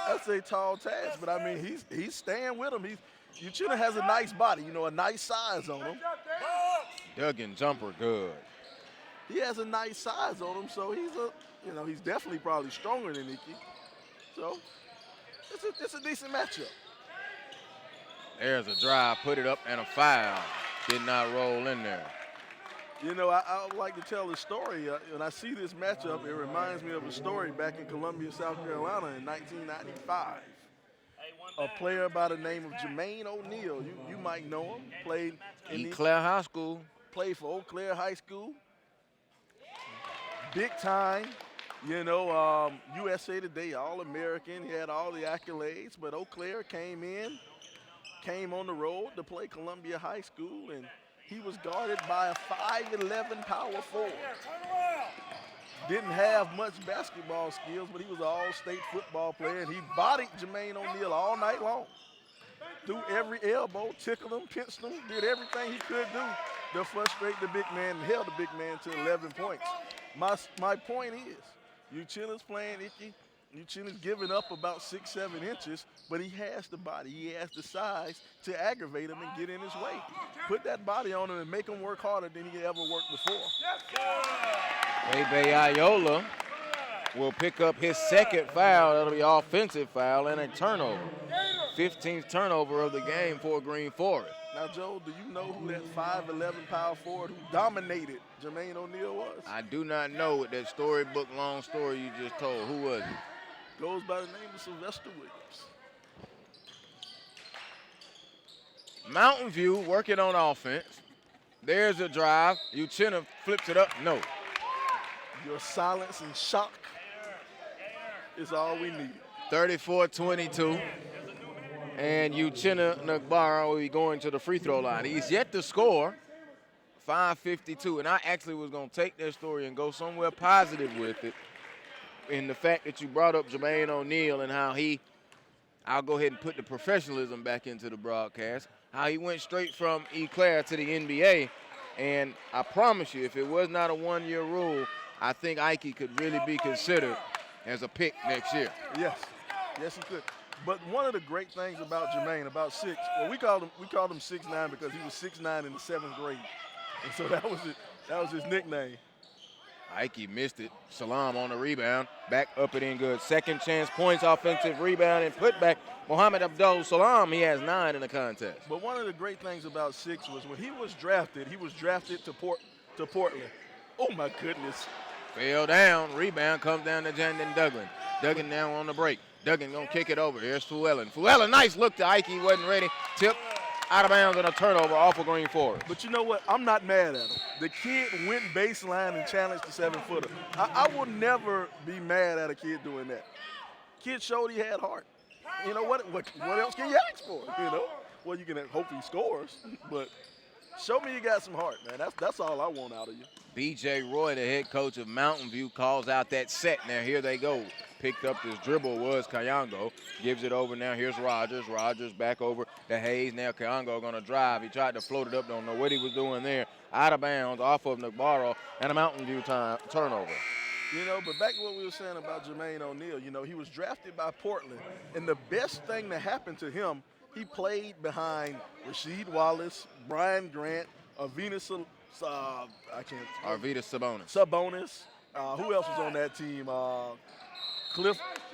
That's a tall task, but I mean, he's staying with him. Uchenna has a nice body, you know, a nice size on him. Duggan jumper good. He has a nice size on him, so he's definitely probably stronger than Icky. So it's a decent matchup. There's a drive, put it up, and a foul. Did not roll in there. You know, I would like to tell a story. When I see this matchup, it reminds me of a story back in Columbia, South Carolina in 1995. A player by the name of Jermaine O'Neal, you might know him, played in Eau Claire High School. Played for Eau Claire High School. Big time, you know, USA Today All-American. He had all the accolades, but Eau Claire came on the road to play Columbia High School, and he was guarded by a 5'11" power forward. Didn't have much basketball skills, but he was an all-state football player, and he bodied Jermaine O'Neal all night long. Threw every elbow, tickled him, pinched him, did everything he could do to frustrate the big man and held the big man to 11 points. My point is, Uchenna's playing Icky. Uchenna's giving up about 6-7 inches, but he has the body, he has the size to aggravate him and get in his way. Put that body on him and make him work harder than he ever worked before. Bebe Ayola will pick up his second foul. That'll be offensive foul and a turnover. 15th turnover of the game for Greenforest. Now, Joe, do you know who that 5'11" power forward who dominated Jermaine O'Neal was? I do not know what that storybook long story you just told. Who was it? Goes by the name of Sylvester Williams. Mountain View working on offense. There's a drive. Uchenna flips it up. No. Your silence and shock is all we need. 34-22. And Uchenna Nagbara will be going to the free throw line. He's yet to score. 5:52. And I actually was going to take that story and go somewhere positive with it. In the fact that you brought up Jermaine O'Neal and how I'll go ahead and put the professionalism back into the broadcast, how he went straight from Eau Claire to the NBA. And I promise you, if it was not a one-year rule, I think Ike could really be considered as a pick next year. Yes, he could. But one of the great things about Jermaine, about 6, well, we called him 6'9" because he was 6'9" in the 7th grade. And so that was his nickname. Ike missed it. Salam on the rebound. Back up it in good. Second chance points, offensive rebound, and put back. Mohamed Abdul Salam, he has 9 in the contest. But one of the great things about 6 was when he was drafted to Portland. Oh, my goodness. Fell down. Rebound comes down to Jandon Duggan. Duggan now on the break. Duggan going to kick it over. Here's Fuellen. Fuellen, nice look to Ike. He wasn't ready. Tip out of bounds and a turnover off of Greenforest. But you know what? I'm not mad at him. The kid went baseline and challenged the 7-footer. I will never be mad at a kid doing that. Kid showed he had heart. You know what else can you ask for? You know? Well, you can hope he scores, but show me you got some heart, man. That's all I want out of you. B.J. Roy, the head coach of Mountain View, calls out that set. Now here they go. Picked up this dribble was Kayango. Gives it over now. Here's Rogers. Rogers back over to Hayes. Now Kayango going to drive. He tried to float it up. Don't know what he was doing there. Out of bounds off of Nagbara and a Mountain View turnover. You know, but back to what we were saying about Jermaine O'Neal. You know, he was drafted by Portland. And the best thing that happened to him, he played behind Rasheed Wallace, Brian Grant, Arvidas Sabonis. Who else was on that team?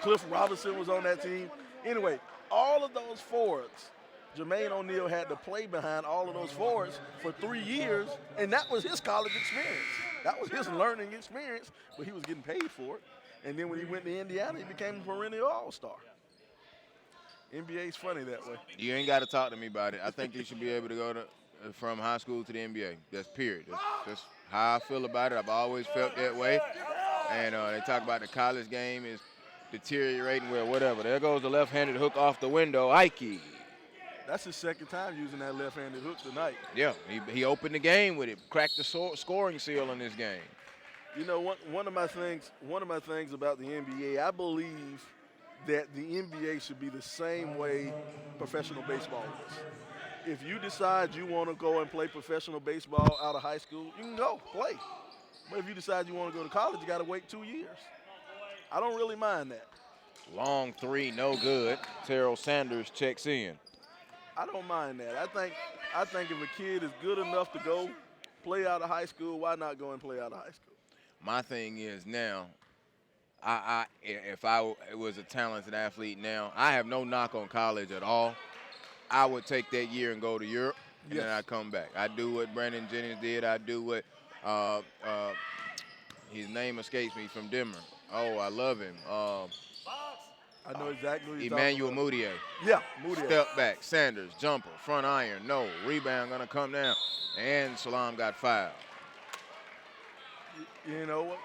Cliff Robinson was on that team. Anyway, all of those forwards, Jermaine O'Neal had to play behind all of those forwards for 3 years, and that was his college experience. That was his learning experience, but he was getting paid for it. And then when he went to Indiana, he became a perennial all-star. NBA's funny that way. You ain't got to talk to me about it. I think you should be able to go from high school to the NBA. That's period. That's how I feel about it. I've always felt that way. And they talk about the college game is deteriorating, well, whatever. There goes the left-handed hook off the window. Ike That's his second time using that left-handed hook tonight. Yeah, he opened the game with it, cracked the scoring seal in this game. You know, one of my things about the NBA, I believe that the NBA should be the same way professional baseball is. If you decide you want to go and play professional baseball out of high school, you can go play. But if you decide you want to go to college, you got to wait 2 years. I don't really mind that. Long three, no good. Terrell Sanders checks in. I don't mind that. I think if a kid is good enough to go play out of high school, why not go and play out of high school? My thing is now, if I was a talented athlete now, I have no knock on college at all. I would take that year and go to Europe, and then I'd come back. I'd do what Brandon Jennings did. I'd do what his name escapes me from Denver. Oh, I love him. I know exactly what you're Emmanuel talking about. Mudiay. Yeah, Mudiay. Step back, Sanders, jumper, front iron, no. Rebound gonna come down, and Salam got fouled. You know what?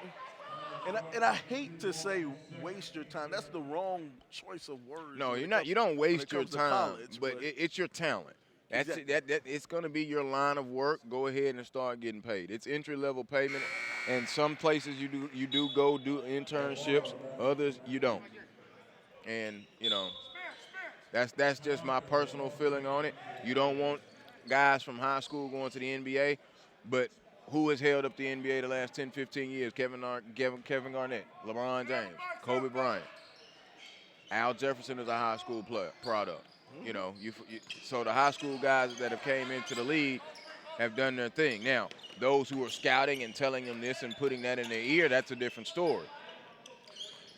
And I hate to say waste your time. That's the wrong choice of words. No, you're not. You don't waste your time, college, but it's your talent. That's Exactly. it's going to be your line of work. Go ahead and start getting paid. It's entry-level payment, and some places you do go do internships. Others you don't. And you know, that's just my personal feeling on it. You don't want guys from high school going to the NBA, but who has held up the NBA the last 10, 15 years? Kevin Garnett, LeBron James, Kobe Bryant. Al Jefferson is a high school product. You know, so the high school guys that have came into the league have done their thing. Now, those who are scouting and telling them this and putting that in their ear, that's a different story.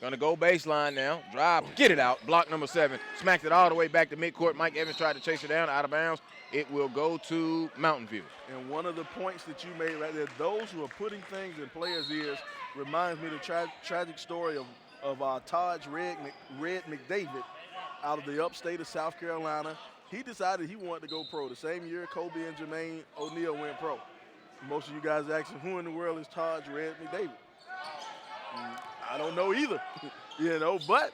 Gonna go baseline now, drive, get it out, block number 7, smacked it all the way back to midcourt. Mike Evans tried to chase it down, out of bounds. It will go to Mountain View. And one of the points that you made right there, those who are putting things in players' ears reminds me of the tragic story of Taj Red McDavid out of the upstate of South Carolina. He decided he wanted to go pro the same year Kobe and Jermaine O'Neal went pro. Most of you guys are asking, who in the world is Taj Red McDavid? I don't know either, you know, but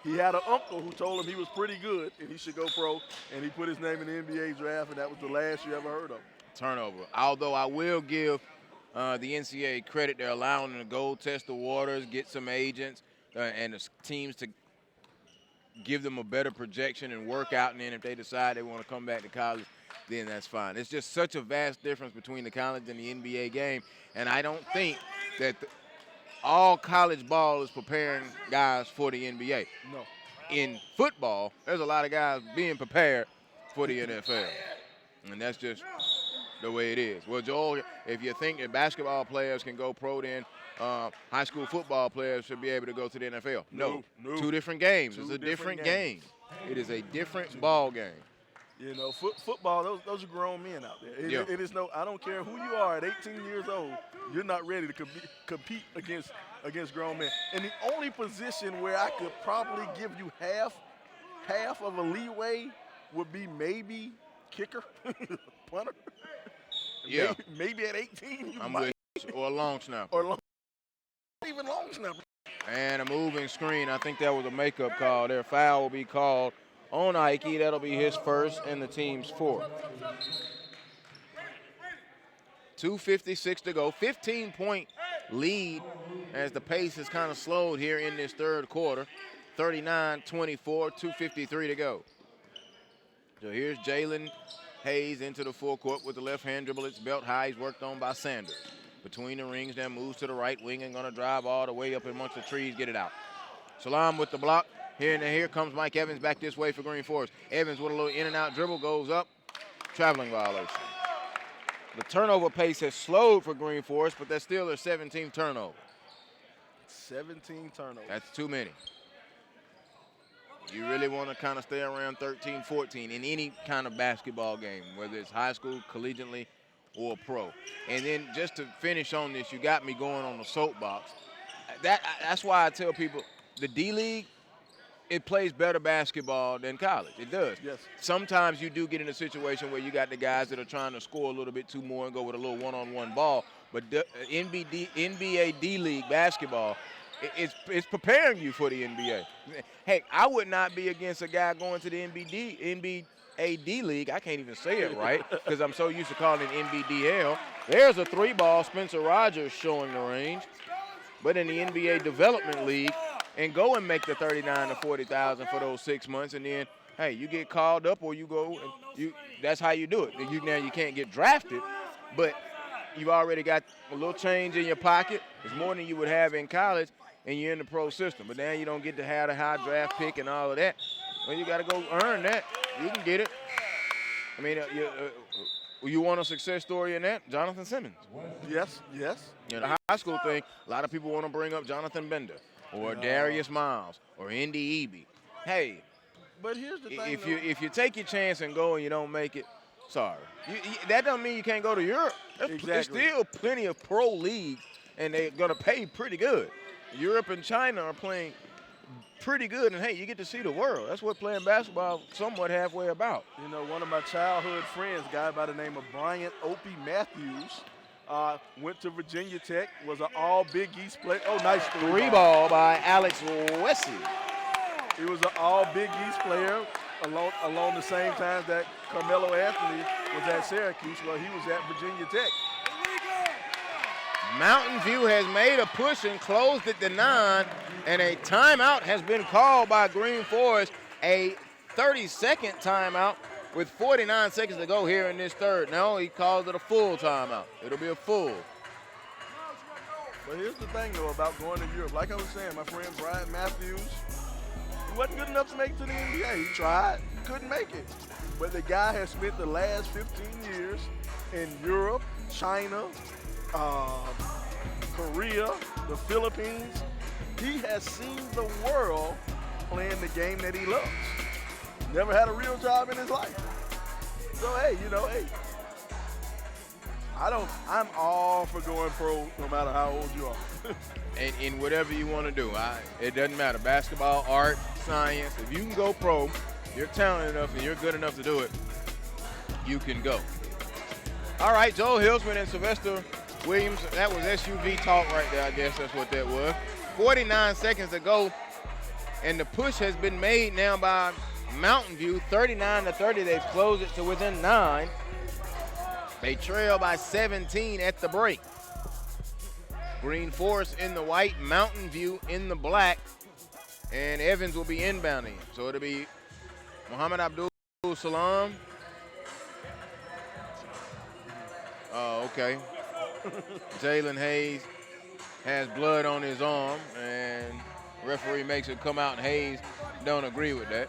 he had an uncle who told him he was pretty good and he should go pro, and he put his name in the NBA draft, and that was the last you ever heard of him. Turnover. Although I will give the NCAA credit, they're allowing them to go test the waters, get some agents, and the teams to give them a better projection and work out, and then if they decide they want to come back to college, then that's fine. It's just such a vast difference between the college and the NBA game, and I don't think that all college ball is preparing guys for the NBA. No. In football, there's a lot of guys being prepared for the NFL, and that's just the way it is. Well, Joel, if you think that basketball players can go pro, then high school football players should be able to go to the NFL. No. Two different games. It's a different game. It is a different ball game. You know, football, those are grown men out there. It is I don't care who you are at 18 years old, you're not ready to compete against grown men. And the only position where I could probably give you half of a leeway would be maybe kicker, punter. Yeah. Maybe at 18 you I'm might. with you. Or a long snapper. Or even long snapper. And a moving screen. I think that was a makeup call there. Foul will be called on Ike. That'll be his first and the team's fourth. 2:56 to go. 15-point lead as the pace has kind of slowed here in this third quarter. 39-24, 2:53 to go. So here's Jalen Hayes into the full court with the left hand dribble. It's belt high. He's worked on by Sanders. Between the rings, then moves to the right wing and going to drive all the way up amongst the trees, get it out. Salam with the block. Here comes Mike Evans back this way for Greenforest. Evans with a little in and out dribble, goes up. Traveling violation. The turnover pace has slowed for Greenforest, but that's still their 17th turnover. 17 turnovers. That's too many. You really want to kind of stay around 13, 14 in any kind of basketball game, whether it's high school, collegiately, or pro. And then just to finish on this, you got me going on the soapbox. That's why I tell people the D-League, it plays better basketball than college. It does. Yes. Sometimes you do get in a situation where you got the guys that are trying to score a little bit too more and go with a little one-on-one ball. But NBA D-League basketball, it's preparing you for the NBA. Heck, I would not be against a guy going to the NBAD league. I can't even say it right because I'm so used to calling it NBDL. There's a 3-ball. Spencer Rogers showing the range. But in the NBA Development League, and go and make the 39 to 40,000 for those 6 months, and then hey, you get called up or you go. And that's how you do it. Now you can't get drafted, but you've already got a little change in your pocket. It's more than you would have in college, and you're in the pro system. But now you don't get to have a high draft pick and all of that. Well, you got to go earn that. You can get it. I mean, you want a success story in that? Jonathan Simmons. Yes, yes. You know, the high school thing, a lot of people want to bring up Jonathan Bender or Darius Miles or Indy Eby. Hey, but here's the thing. If you take your chance and go and you don't make it, sorry. That doesn't mean you can't go to Europe. There's still plenty of pro leagues, and they're going to pay pretty good. Europe and China are playing pretty good, and hey, you get to see the world. That's what playing basketball somewhat halfway about. You know, one of my childhood friends, a guy by the name of Bryant Opie Matthews, went to Virginia Tech, was an all Big East player. Oh, nice 3-ball by Alex Wessey. He was an all Big East player along the same time that Carmelo Anthony was at Syracuse. Well, he was at Virginia Tech. Mountain View has made a push and closed it to 9, and a timeout has been called by Greenforest, a 30-second timeout with 49 seconds to go here in this third. No, he calls it a full timeout. It'll be a full. But here's the thing, though, about going to Europe. Like I was saying, my friend Brian Matthews, he wasn't good enough to make it to the NBA. He tried, couldn't make it. But the guy has spent the last 15 years in Europe, China, Korea, the Philippines. He has seen the world playing the game that he loves. Never had a real job in his life. So, hey, I'm all for going pro no matter how old you are. and whatever you want to do. It doesn't matter. Basketball, art, science. If you can go pro, you're talented enough and you're good enough to do it, you can go. All right, Joel Hilsman and Sylvester Williams, that was SUV talk right there. I guess that's what that was. 49 seconds to go, and the push has been made now by Mountain View, 39-30. They've closed it to within 9. They trail by 17 at the break. Greenforest in the white, Mountain View in the black, and Evans will be inbounding. So it'll be Muhammad Abdul Salam. Oh, okay. Jalen Hayes has blood on his arm, and referee makes it come out, and Hayes don't agree with that.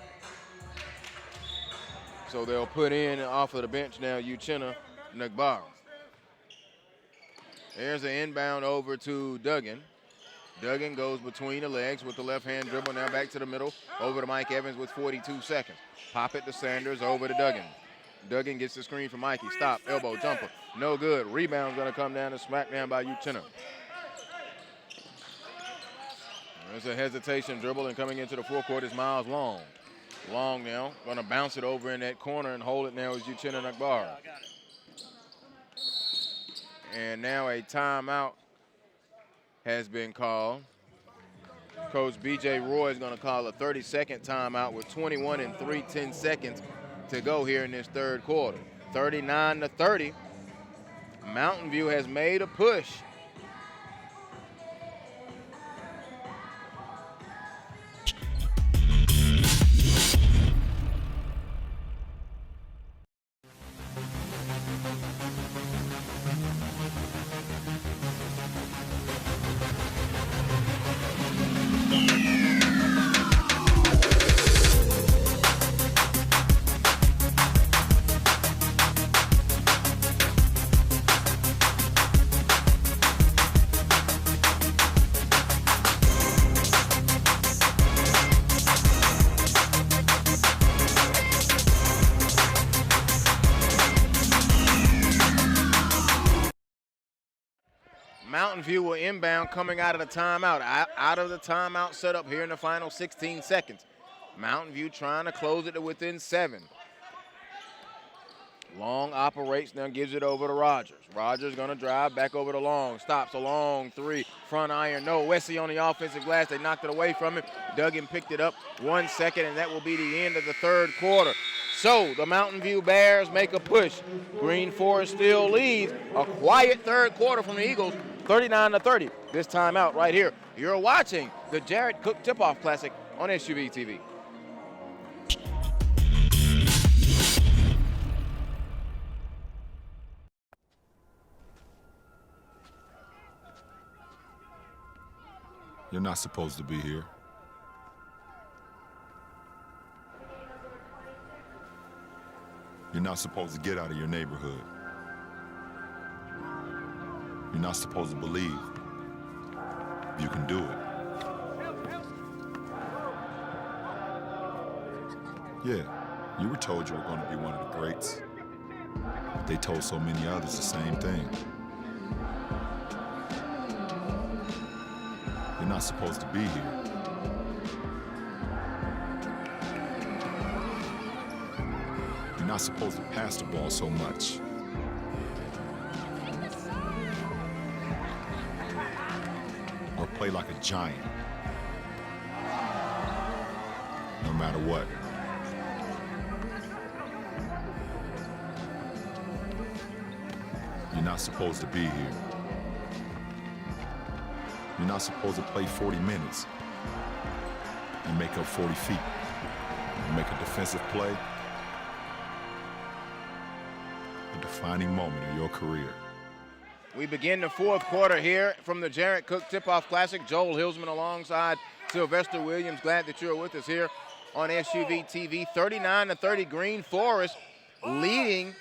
So they'll put in off of the bench now Uchenna Nagbara. There's an inbound over to Duggan. Duggan goes between the legs with the left-hand dribble. Now back to the middle, over to Mike Evans with 42 seconds. Pop it to Sanders, over to Duggan. Duggan gets the screen from Mikey. Stop, elbow, jumper. No good. Rebound's going to come down and smack down by Uchenna. There's a hesitation dribble, and coming into the forecourt is Miles Long. Long now, going to bounce it over in that corner and hold it now is Uchenna Nagbara. And now a timeout has been called. Coach B.J. Roy is going to call a 30-second timeout with 21 and 3/10 seconds to go here in this third quarter. 39-30. Mountain View has made a push. Mountain View will inbound coming out of the timeout. Out of the timeout set up here in the final 16 seconds. Mountain View trying to close it to within 7. Long operates, now gives it over to Rogers. Rogers going to drive back over to Long. Stops a long 3. Front iron, no. Wesley on the offensive glass. They knocked it away from him. Duggan picked it up 1 second, and that will be the end of the third quarter. So the Mountain View Bears make a push. Greenforest still leads. A quiet third quarter from the Eagles, 39-30. This time out right here. You're watching the Jared Cook Tip-Off Classic on SUVtv. You're not supposed to be here. You're not supposed to get out of your neighborhood. You're not supposed to believe you can do it. Yeah, you were told you were going to be one of the greats. But they told so many others the same thing. You're not supposed to be here. You're not supposed to pass the ball so much. Or play like a giant. No matter what. You're not supposed to be here. You're not supposed to play 40 minutes and make up 40 feet and make a defensive play. A defining moment of your career. We begin the fourth quarter here from the Jared Cook Tip-Off Classic. Joel Hilsman alongside Sylvester Williams. Glad that you're with us here on SUVtv. 39-30, Greenforest leading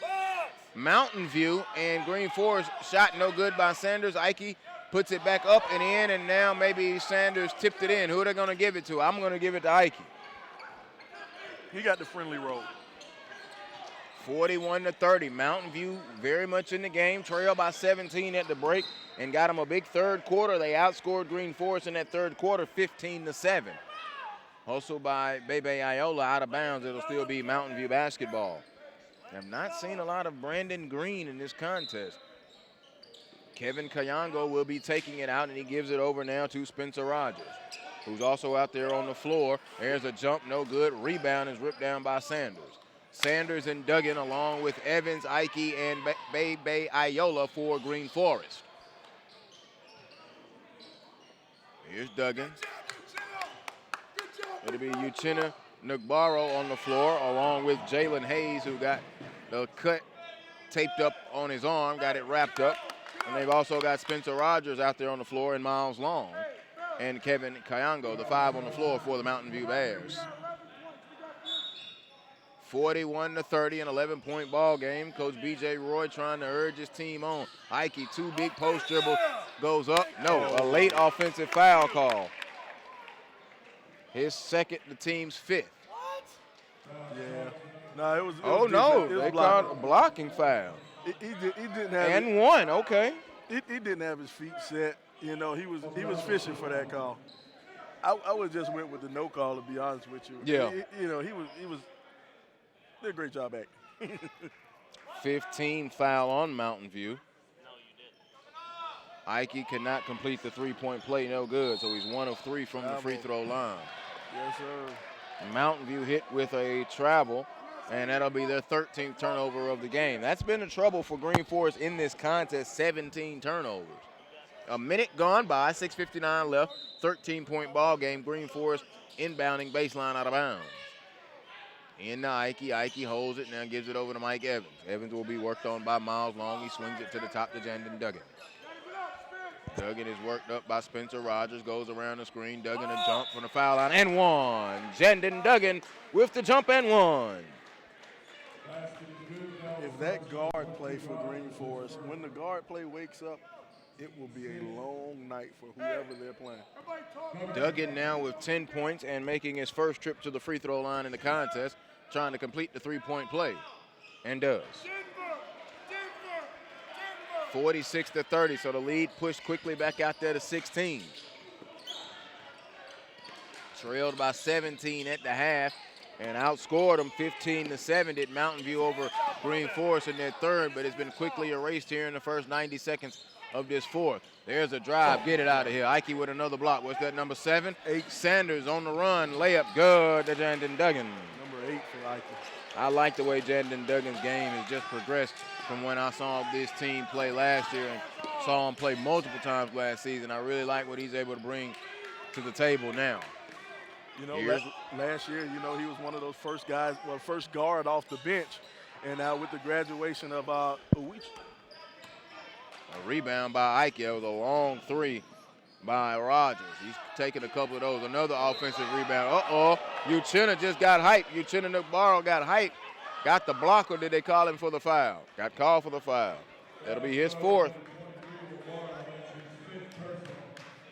Mountain View, and Greenforest shot no good by Sanders. Ike puts it back up and in, and now maybe Sanders tipped it in. Who are they going to give it to? I'm going to give it to Ike. He got the friendly roll. 41-30. Mountain View very much in the game, trailed by 17 at the break, and got them a big third quarter. They outscored Greenforest in that third quarter, 15-7. Hustled by Bebe Iola out of bounds. It'll still be Mountain View basketball. I've not seen a lot of Brandon Green in this contest. Kevin Kayango will be taking it out, and he gives it over now to Spencer Rogers, who's also out there on the floor. There's a jump, no good. Rebound is ripped down by Sanders. Sanders and Duggan along with Evans, Ike, and Bebe Iola for Greenforest. Here's Duggan. It'll be Uchenna Nugbaro on the floor along with Jalen Hayes, who got the cut taped up on his arm, got it wrapped up. And they've also got Spencer Rogers out there on the floor and Miles Long and Kevin Kayango, the five on the floor for the Mountain View Bears. 41-30, an 11-point ball game. Coach B.J. Roy trying to urge his team on. Ike, two big post dribbles, goes up. No, a late offensive foul call. His second, the team's fifth. Yeah. No, it was. Oh, no, they called a blocking foul. He didn't have. And one, okay. He didn't have his feet set. You know, he was fishing for that call. I would just went with the no call, to be honest with you. Yeah. You know, he was did a great job acting. 15 foul on Mountain View. Ike cannot complete the three-point play, no good, so he's 1 of 3 from the free throw line. Yes, sir. Mountain View hit with a travel, and that'll be their 13th turnover of the game. That's been the trouble for Greenforest in this contest, 17 turnovers. A minute gone by, 6:59 left, 13-point ball game. Greenforest inbounding baseline out of bounds. Into Ike. Ike holds it, now gives it over to Mike Evans. Evans will be worked on by Miles Long. He swings it to the top to Jandon Duggan. Duggan is worked up by Spencer Rogers, goes around the screen. Duggan a jump from the foul line and one. Jandon Duggan with the jump and one. If that guard play for Greenforest, when the guard play wakes up, it will be a long night for whoever they're playing. Duggan now with 10 points and making his first trip to the free throw line in the contest, trying to complete the three-point play, and does. 46-30, so the lead pushed quickly back out there to 16. Trailed by 17 at the half and outscored them 15-7. Did Mountain View over Greenforest in their third, but it's been quickly erased here in the first 90 seconds of this fourth. There's a drive, get it out of here. Ike with another block. What's that, number 7? 8. Sanders on the run, layup, good to Jandon Duggan. Number 8 for Ike. I like the way Jandon Duggan's game has just progressed from when I saw this team play last year and saw him play multiple times last season. I really like what he's able to bring to the table now. You know, last year, you know, he was one of those first guys, well, first guard off the bench. And now with the graduation of Uwichi. A rebound by Ike. It was a long three by Rogers. He's taking a couple of those. Another offensive rebound. Uh-oh. Uchenna just got hyped. Uchenna Nagbaro got hyped. Got the block, or did they call him for the foul? Got called for the foul. That'll be his 4th.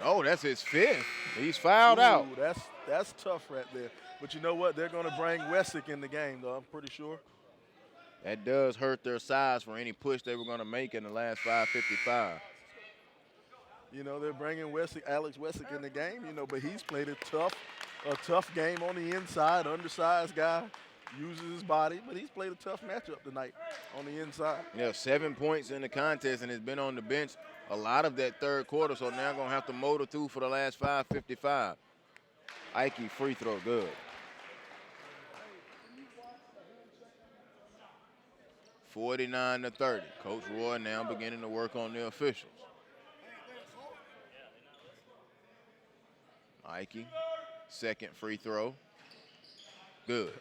Oh, that's his 5th. He's fouled out. That's tough right there. But you know what? They're going to bring Wessick in the game, though, I'm pretty sure. That does hurt their size for any push they were going to make in the last 5:55. You know, they're bringing Alex Wessick in the game, you know, but he's played a tough game on the inside, undersized guy, uses his body, but he's played a tough matchup tonight on the inside. Yeah, 7 points in the contest and has been on the bench a lot of that third quarter, so now going to have to motor through for the last 5:55. Ike free throw, good. 49-30. Coach Roy now beginning to work on the officials. Ike, second free throw. Good.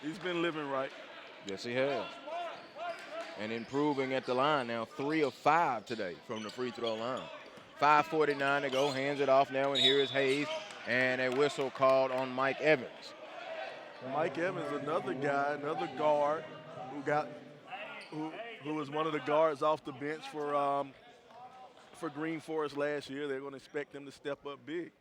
He's been living right. Yes, he has. And improving at the line now, 3 of 5 today from the free throw line. 5:49 to go, hands it off now, and here is Hayes, and a whistle called on Mike Evans. Mike Evans, another guy, another guard who was one of the guards off the bench for Greenforest last year. They're going to expect him to step up big.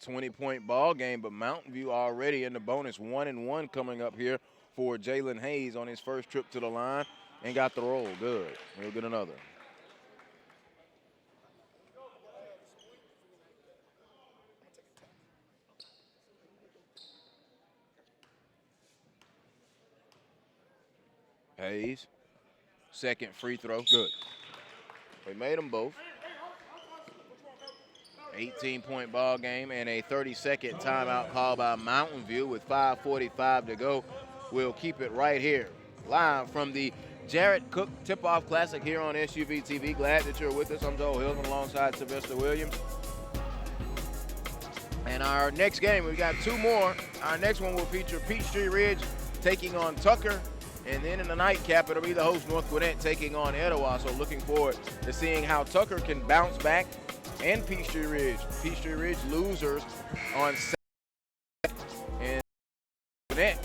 20-point ball game, but Mountain View already in the bonus. 1-1 coming up here for Jalen Hayes on his first trip to the line and got the roll. Good. He'll get another. Hayes, second free throw, good. They made them both. 18-point ball game and a 30-second timeout called by Mountain View with 5:45 to go. We'll keep it right here, live from the Jarrett Cook Tip-Off Classic here on SUVtv. Glad that you're with us. I'm Joel Hilton alongside Sylvester Williams. And our next game, we got 2 more. Our next one will feature Peachtree Ridge taking on Tucker. And then in the nightcap, it'll be the host, North Gwinnett, taking on Etowah. So looking forward to seeing how Tucker can bounce back, and Peachtree Ridge. Peachtree Ridge losers on Saturday. And Gwinnett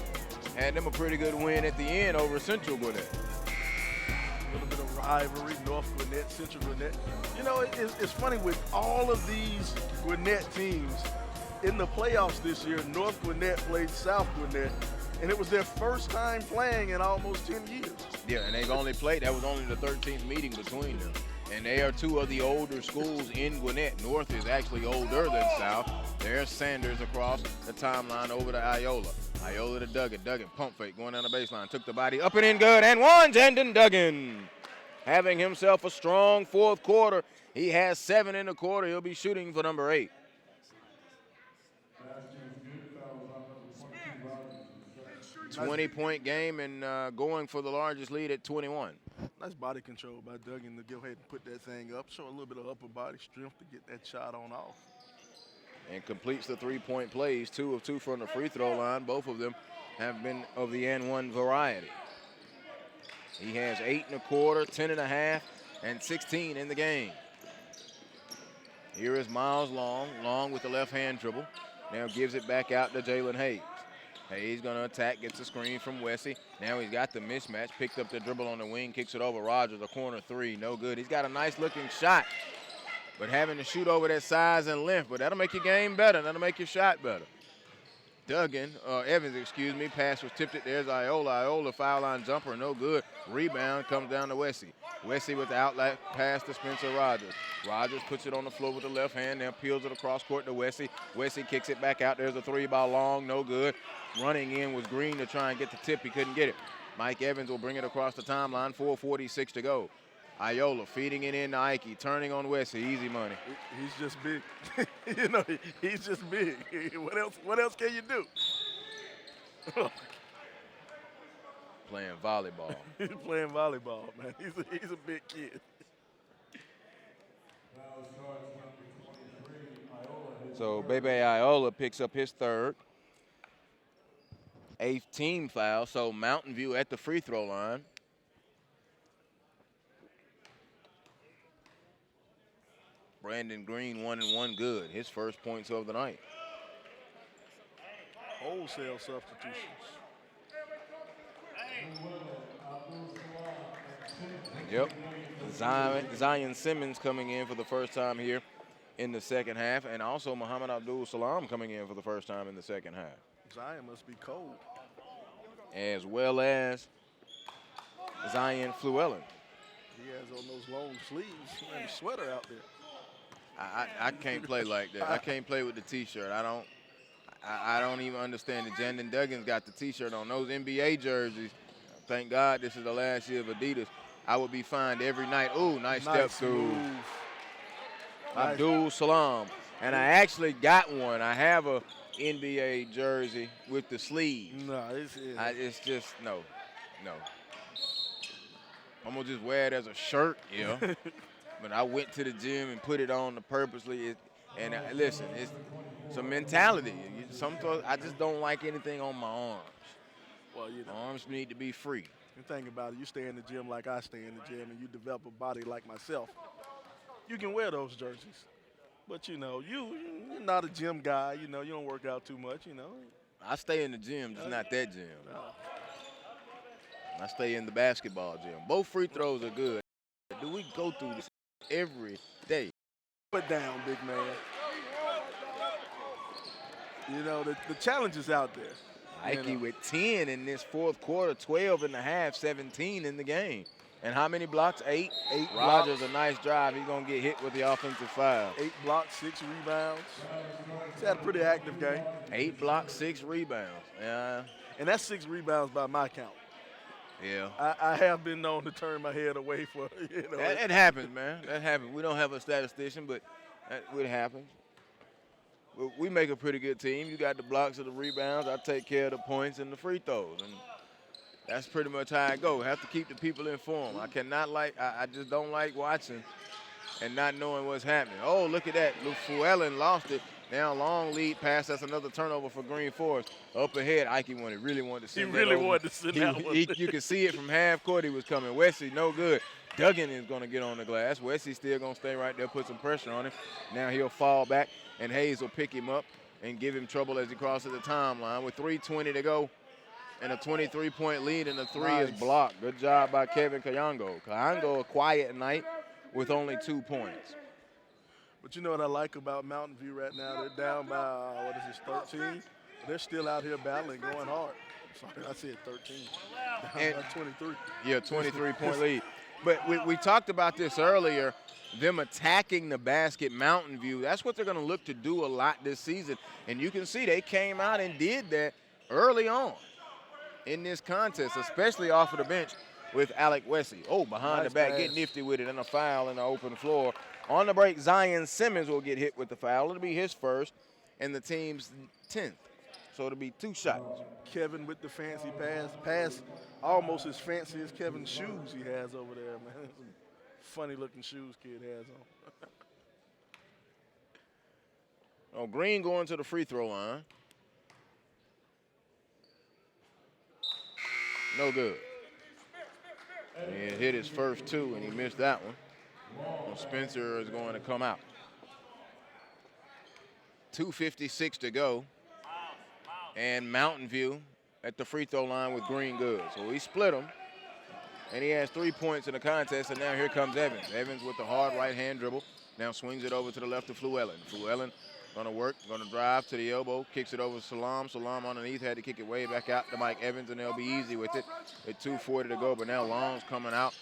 had them a pretty good win at the end over Central Gwinnett. A little bit of rivalry, North Gwinnett, Central Gwinnett. You know, it's funny with all of these Gwinnett teams in the playoffs this year. North Gwinnett played South Gwinnett, and it was their first time playing in almost 10 years. Yeah, and they've only played, that was only the 13th meeting between them. And they are 2 of the older schools in Gwinnett. North is actually older than South. There's Sanders across the timeline over to Iola. Iola to Duggan. Duggan pump fake going down the baseline. Took the body up and in good, and one. Jandon Duggan having himself a strong 4th quarter. He has 7 in the quarter. He'll be shooting for number 8. A 20-point game and going for the largest lead at 21. Nice body control by Duggan to go ahead and put that thing up. Show a little bit of upper body strength to get that shot on off. And completes the 3-point plays, 2 of 2 from the free throw line. Both of them have been of the and-1 variety. He has 8 in a quarter, 10 and a half, and 16 in the game. Here is Miles Long. Long with the left-hand dribble. Now gives it back out to Jalen Hayes. Hayes going to attack, gets a screen from Wessie. Now he's got the mismatch, picked up the dribble on the wing, kicks it over Rogers, a corner 3, no good. He's got a nice-looking shot, but having to shoot over that size and length, but that'll make your game better. That'll make your shot better. Evans, pass was tipped it. There's Iola. Iola, foul line jumper, no good. Rebound comes down to Wessie. Wessie with the outlet pass to Spencer Rogers. Rogers puts it on the floor with the left hand, now peels it across court to Wessie. Wessie kicks it back out. There's a 3 by Long, no good. Running in was Green to try and get the tip. He couldn't get it. Mike Evans will bring it across the timeline, 4:46 to go. Iola feeding it in to Ike, turning on Wessie, easy money. He's just big. You know, he's just big. What else can you do? Playing volleyball. He's playing volleyball, man. He's a big kid. So Bebe Iola picks up his third. 8th team foul, so Mountain View at the free throw line. Brandon Green 1 and 1 good. His first points of the night. Wholesale substitutions. Yep. Zion Simmons coming in for the first time here in the second half, and also Muhammad Abdul Salam coming in for the first time in the second half. Zion must be cold. As well as Zion Fluellen. He has on those long sleeves and a sweater out there. I can't play like that. I can't play with the T-shirt. I don't even understand it. Jandon Duggins got the T-shirt on. Those NBA jerseys, thank God this is the last year of Adidas. I would be fined every night. Ooh, nice step through. Nice. Abdul Salam. And I actually got one. I have a NBA jersey with the sleeves. No, it's just, no. I'm going to just wear it as a shirt, yeah. But I went to the gym and put it on purposely. Listen, it's a mentality. Sometimes I just don't like anything on my arms. Well, you know. My arms need to be free. The thing about it, you stay in the gym like I stay in the gym, and you develop a body like myself. You can wear those jerseys. But, you know, you're not a gym guy. You know, you don't work out too much, you know. I stay in the gym, just not that gym. I stay in the basketball gym. Both free throws are good. Do we go through this every day? Put down, big man. You know, the challenge is out there. Ike with 10 in this fourth quarter, 12 and a half, 17 in the game. And how many blocks? 8? 8 Rogers, blocks. a nice drive. He's going to get hit with the offensive foul. 8 blocks, 6 rebounds. He's had a pretty active game. 8 blocks, 6 rebounds. Yeah. And that's 6 rebounds by my count. Yeah. I have been known to turn my head away for, you know. That happens, man. That happens. We don't have a statistician, but that would happen. We make a pretty good team. You got the blocks and the rebounds. I take care of the points and the free throws. And that's pretty much how I go. Have to keep the people informed. I just don't like watching and not knowing what's happening. Oh, look at that. Fluellen lost it. Now long lead pass. That's another turnover for Greenforest. Up ahead, Ike really wanted to send that over. Wanted to send that one. You can see it from half court. He was coming. Wesley, no good. Duggan is going to get on the glass. Wesley's still going to stay right there, put some pressure on him. Now he'll fall back, and Hayes will pick him up and give him trouble as he crosses the timeline. With 3:20 to go and a 23-point lead, and the three is blocked. Good job by Kevin Kayango. Kayango, a quiet night with only 2 points. But you know what I like about Mountain View right now? They're down by, 13? They're still out here battling, going hard. Sorry, I said 13. Down by 23. Yeah, 23-point lead. But we talked about this earlier, them attacking the basket, Mountain View. That's what they're going to look to do a lot this season. And you can see they came out and did that early on in this contest, especially off of the bench with Alec Wesley. Oh, behind the back, pass. get nifty with it, and a foul in the open floor. On the break, Zion Simmons will get hit with the foul. It'll be his first and the team's 10th. So it'll be 2 shots. Kevin with the fancy pass. Pass almost as fancy as Kevin's shoes he has over there, man. Some funny-looking shoes kid has on. Oh, Green going to the free throw line. No good. He hit his first 2, and he missed that one. Well, Spencer is going to come out. 2:56 to go. And Mountain View at the free throw line with Green good. So he split them. And he has 3 points in the contest, and now here comes Evans. Evans with the hard right-hand dribble. Now swings it over to the left of Fluellen. Fluellen gonna work, gonna drive to the elbow, kicks it over to Salam. Salam underneath, had to kick it way back out to Mike Evans, and they'll be easy with it. At 2:40 to go, but now Long's coming out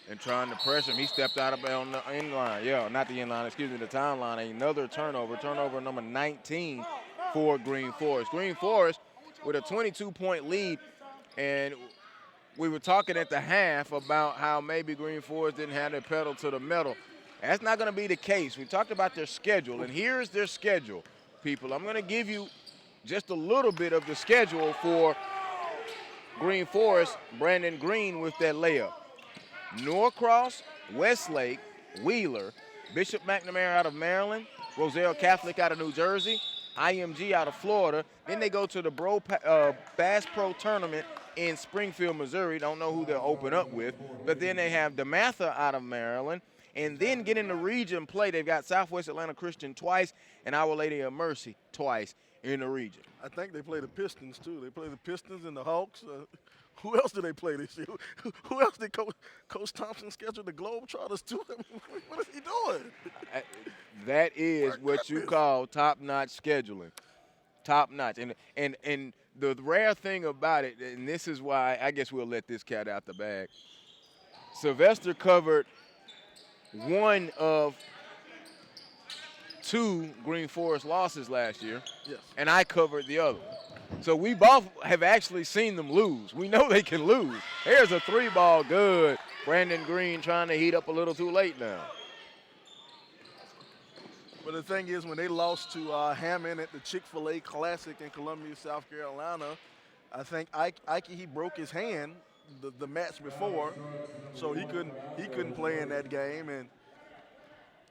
and trying to pressure him. He stepped out of on the end line. Yeah, not the end line, excuse me, the timeline. Another turnover, turnover number 19 for Greenforest. Greenforest with a 22-point lead, and we were talking at the half about how maybe Greenforest didn't have their pedal to the metal. That's not going to be the case. We talked about their schedule, and here's their schedule, people. I'm going to give you just a little bit of the schedule for Greenforest, Brandon Green with that layup. Norcross, Westlake, Wheeler, Bishop McNamara out of Maryland, Roselle Catholic out of New Jersey, IMG out of Florida. Then they go to the Bass Pro Tournament in Springfield, Missouri. Don't know who they'll open up with. But then they have DeMatha out of Maryland. And then get in the region play. They've got Southwest Atlanta Christian twice and Our Lady of Mercy twice in the region. I think they play the Pistons, too. They play the Pistons and the Hawks. Who else do they play this year? Who else did Coach Thompson schedule? The Globetrotters, too? What is he doing? That is what you call top-notch scheduling. Top-notch. And the rare thing about it, and this is why I guess we'll let this cat out the bag, Sylvester covered one of 2 Greenforest losses last year, yes, and I covered the other one. So we both have actually seen them lose. We know they can lose. Here's a 3-ball good. Brandon Green trying to heat up a little too late now. But the thing is, when they lost to Hammond at the Chick-fil-A Classic in Columbia, South Carolina, I think Ike he broke his hand the match before, so he couldn't play in that game.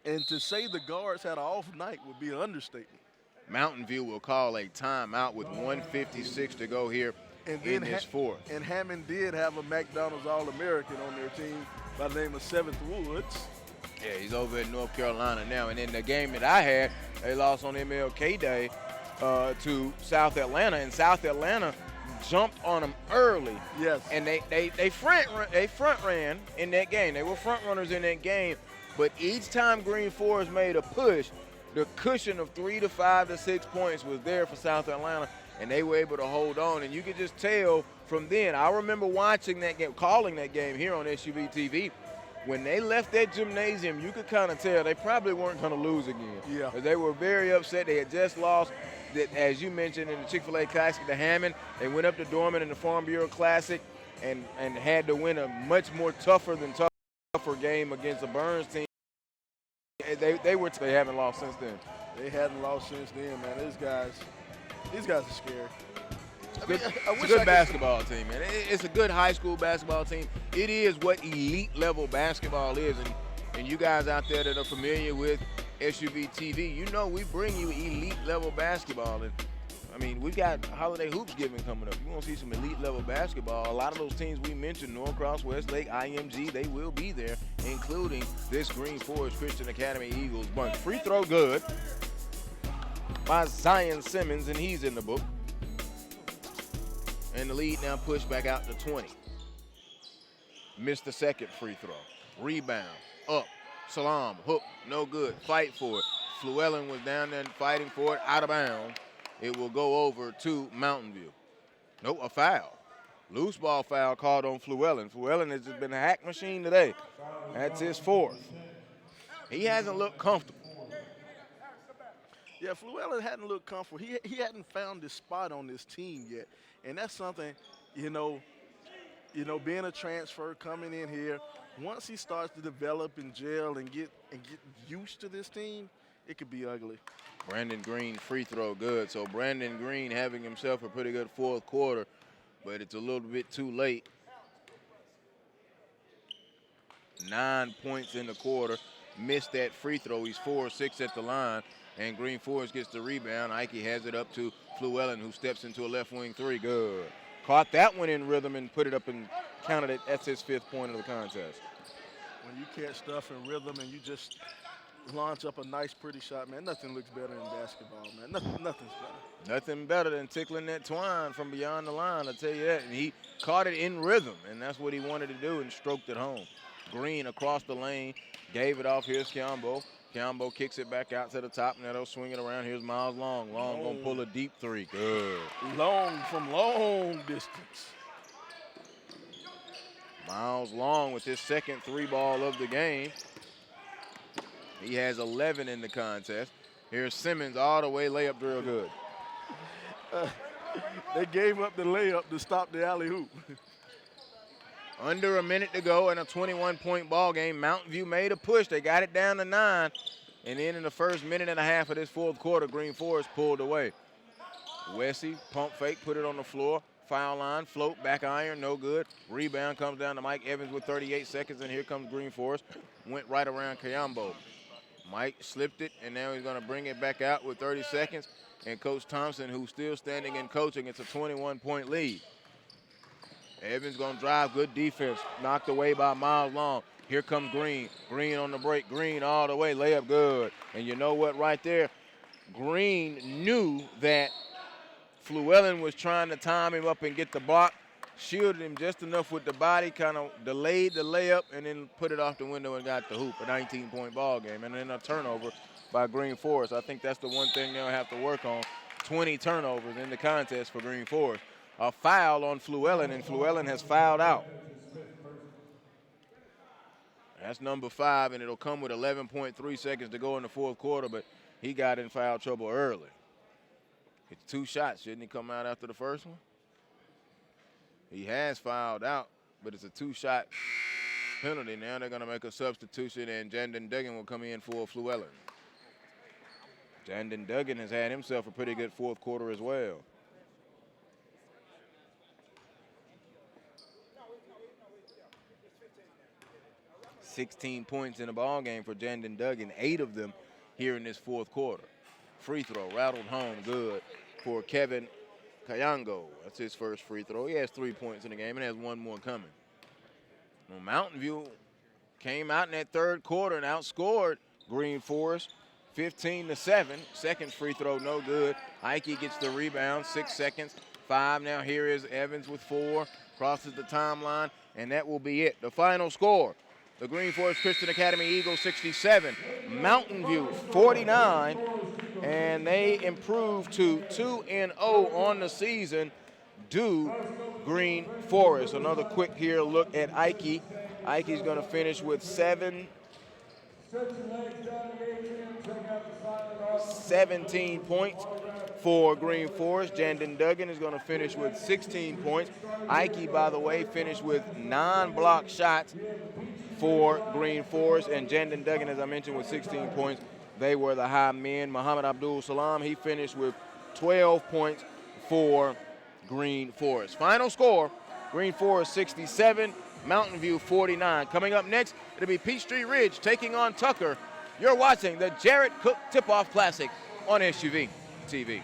And to say the guards had an off night would be an understatement. Mountain View will call a timeout with 1:56 to go here in this fourth. And Hammond did have a McDonald's All-American on their team by the name of Seventh Woods. Yeah, he's over in North Carolina now. And in the game that I had, they lost on MLK Day to South Atlanta, and South Atlanta jumped on them early. Yes. And they front ran in that game. They were front runners in that game. But each time Greenforest made a push, the cushion of 3 to 5 to 6 points was there for South Atlanta, and they were able to hold on. And you could just tell from then. I remember watching that game, calling that game here on SUVtv. When they left that gymnasium, you could kind of tell they probably weren't going to lose again. Yeah. They were very upset. They had just lost, that, as you mentioned, in the Chick-fil-A Classic to Hammond. They went up to Dorman in the Farm Bureau Classic and had to win a much more tougher game against the Burns team. They haven't lost since then. They hadn't lost since then, man. These guys are scary. It's a good basketball team, man. It's a good high school basketball team. It is what elite level basketball is, and you guys out there that are familiar with SUVtv, you know we bring you elite level basketball. And I mean, we got Holiday Hoops Giving coming up. You want to see some elite level basketball. A lot of those teams we mentioned, Norcross, Westlake, IMG, they will be there, including this Greenforest Christian Academy Eagles bunch. Free throw good by Zion Simmons, and he's in the book. And the lead now pushed back out to 20. Missed the second free throw. Rebound, up, Salam, hook, no good, fight for it. Flewellen was down there fighting for it, out of bounds. It will go over to Mountain View. Nope, a foul. Loose ball foul called on Flewellen. Flewellen has just been a hack machine today. That's his fourth. He hasn't looked comfortable. Yeah, Flewellen hadn't looked comfortable. He hadn't found his spot on this team yet. And that's something, you know, being a transfer, coming in here, once he starts to develop and gel and get used to this team, it could be ugly. Brandon Green free throw good. So Brandon Green having himself a pretty good fourth quarter, but it's a little bit too late. 9 points in the quarter. Missed that free throw. He's 4-6 at the line, and Greenforest gets the rebound. Ike has it up to Flewellen, who steps into a left wing three. Good. Caught that one in rhythm and put it up and counted it. That's his 5th point of the contest. When you catch stuff in rhythm and you just launch up a nice, pretty shot, man, nothing looks better in basketball, man. Nothing's better. Nothing better than tickling that twine from beyond the line, I'll tell you that. And he caught it in rhythm, and that's what he wanted to do, and stroked it home. Green across the lane, gave it off. Here's Kiambo. Kiambo kicks it back out to the top, and they'll swing it around. Here's Miles Long. Long gonna pull a deep three. Good. Long from long distance. Miles Long with his second 3-ball of the game. He has 11 in the contest. Here's Simmons all the way, layup drill good. They gave up the layup to stop the alley-oop. Under a minute to go in a 21-point ball game. Mountain View made a push. They got it down to 9. And then in the first minute and a half of this fourth quarter, Greenforest pulled away. Wessie, pump fake, put it on the floor. foul line, float, back iron, no good. Rebound comes down to Mike Evans with 38 seconds, and here comes Greenforest. Went right around Kayambo. Mike slipped it, and now he's going to bring it back out with 30 seconds. And Coach Thompson, who's still standing in coaching, it's a 21-point lead. Evans going to drive, good defense, knocked away by Miles Long. Here comes Green. Green on the break, Green all the way, layup good. And you know what, right there, Green knew that Fluellen was trying to time him up and get the block, shielded him just enough with the body, kind of delayed the layup, and then put it off the window and got the hoop, a 19-point ball game. And then a turnover by Greenforest. I think that's the one thing they'll have to work on, 20 turnovers in the contest for Greenforest. A foul on Fluellen, and Fluellen has fouled out. That's number 5, and it'll come with 11.3 seconds to go in the fourth quarter, but he got in foul trouble early. It's 2 shots. Shouldn't he come out after the first one? He has fouled out, but it's a 2-shot penalty. Now they're going to make a substitution, and Jandon Duggan will come in for Fluellen. Jandon Duggan has had himself a pretty good fourth quarter as well. $16 points in the ball game for Jandon Duggan, 8 of them here in this fourth quarter. Free throw, rattled home, good for Kevin Kayango. That's his first free throw. He has 3 points in the game and has 1 more coming. Well, Mountain View came out in that third quarter and outscored Greenforest 15-7. Second free throw, no good. Ike gets the rebound, 6 seconds. 5 now. Here is Evans with 4. Crosses the timeline, and that will be it. The final score. The Greenforest Christian Academy Eagles 67, Mountain View 49, and they improve to 2-0 on the season due Greenforest. Another quick here look at Ike. Ike's going to finish with 17 points for Greenforest. Jandon Duggan is going to finish with 16 points. Ike, by the way, finished with 9 block shots for Greenforest, and Jandon Duggan, as I mentioned, with 16 points. They were the high men. Muhammad Abdul Salam, he finished with 12 points for Greenforest. Final score, Greenforest 67, Mountain View 49. Coming up next, it'll be Peachtree Ridge taking on Tucker. You're watching the Jarrett Cook Tip-Off Classic on SUVtv.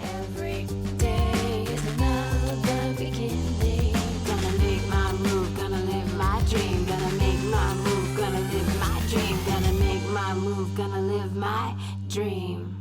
Every day is another beginning. Gonna make my move, gonna live my dream. Gonna make my move, gonna live my dream. Gonna make my move, gonna live my dream.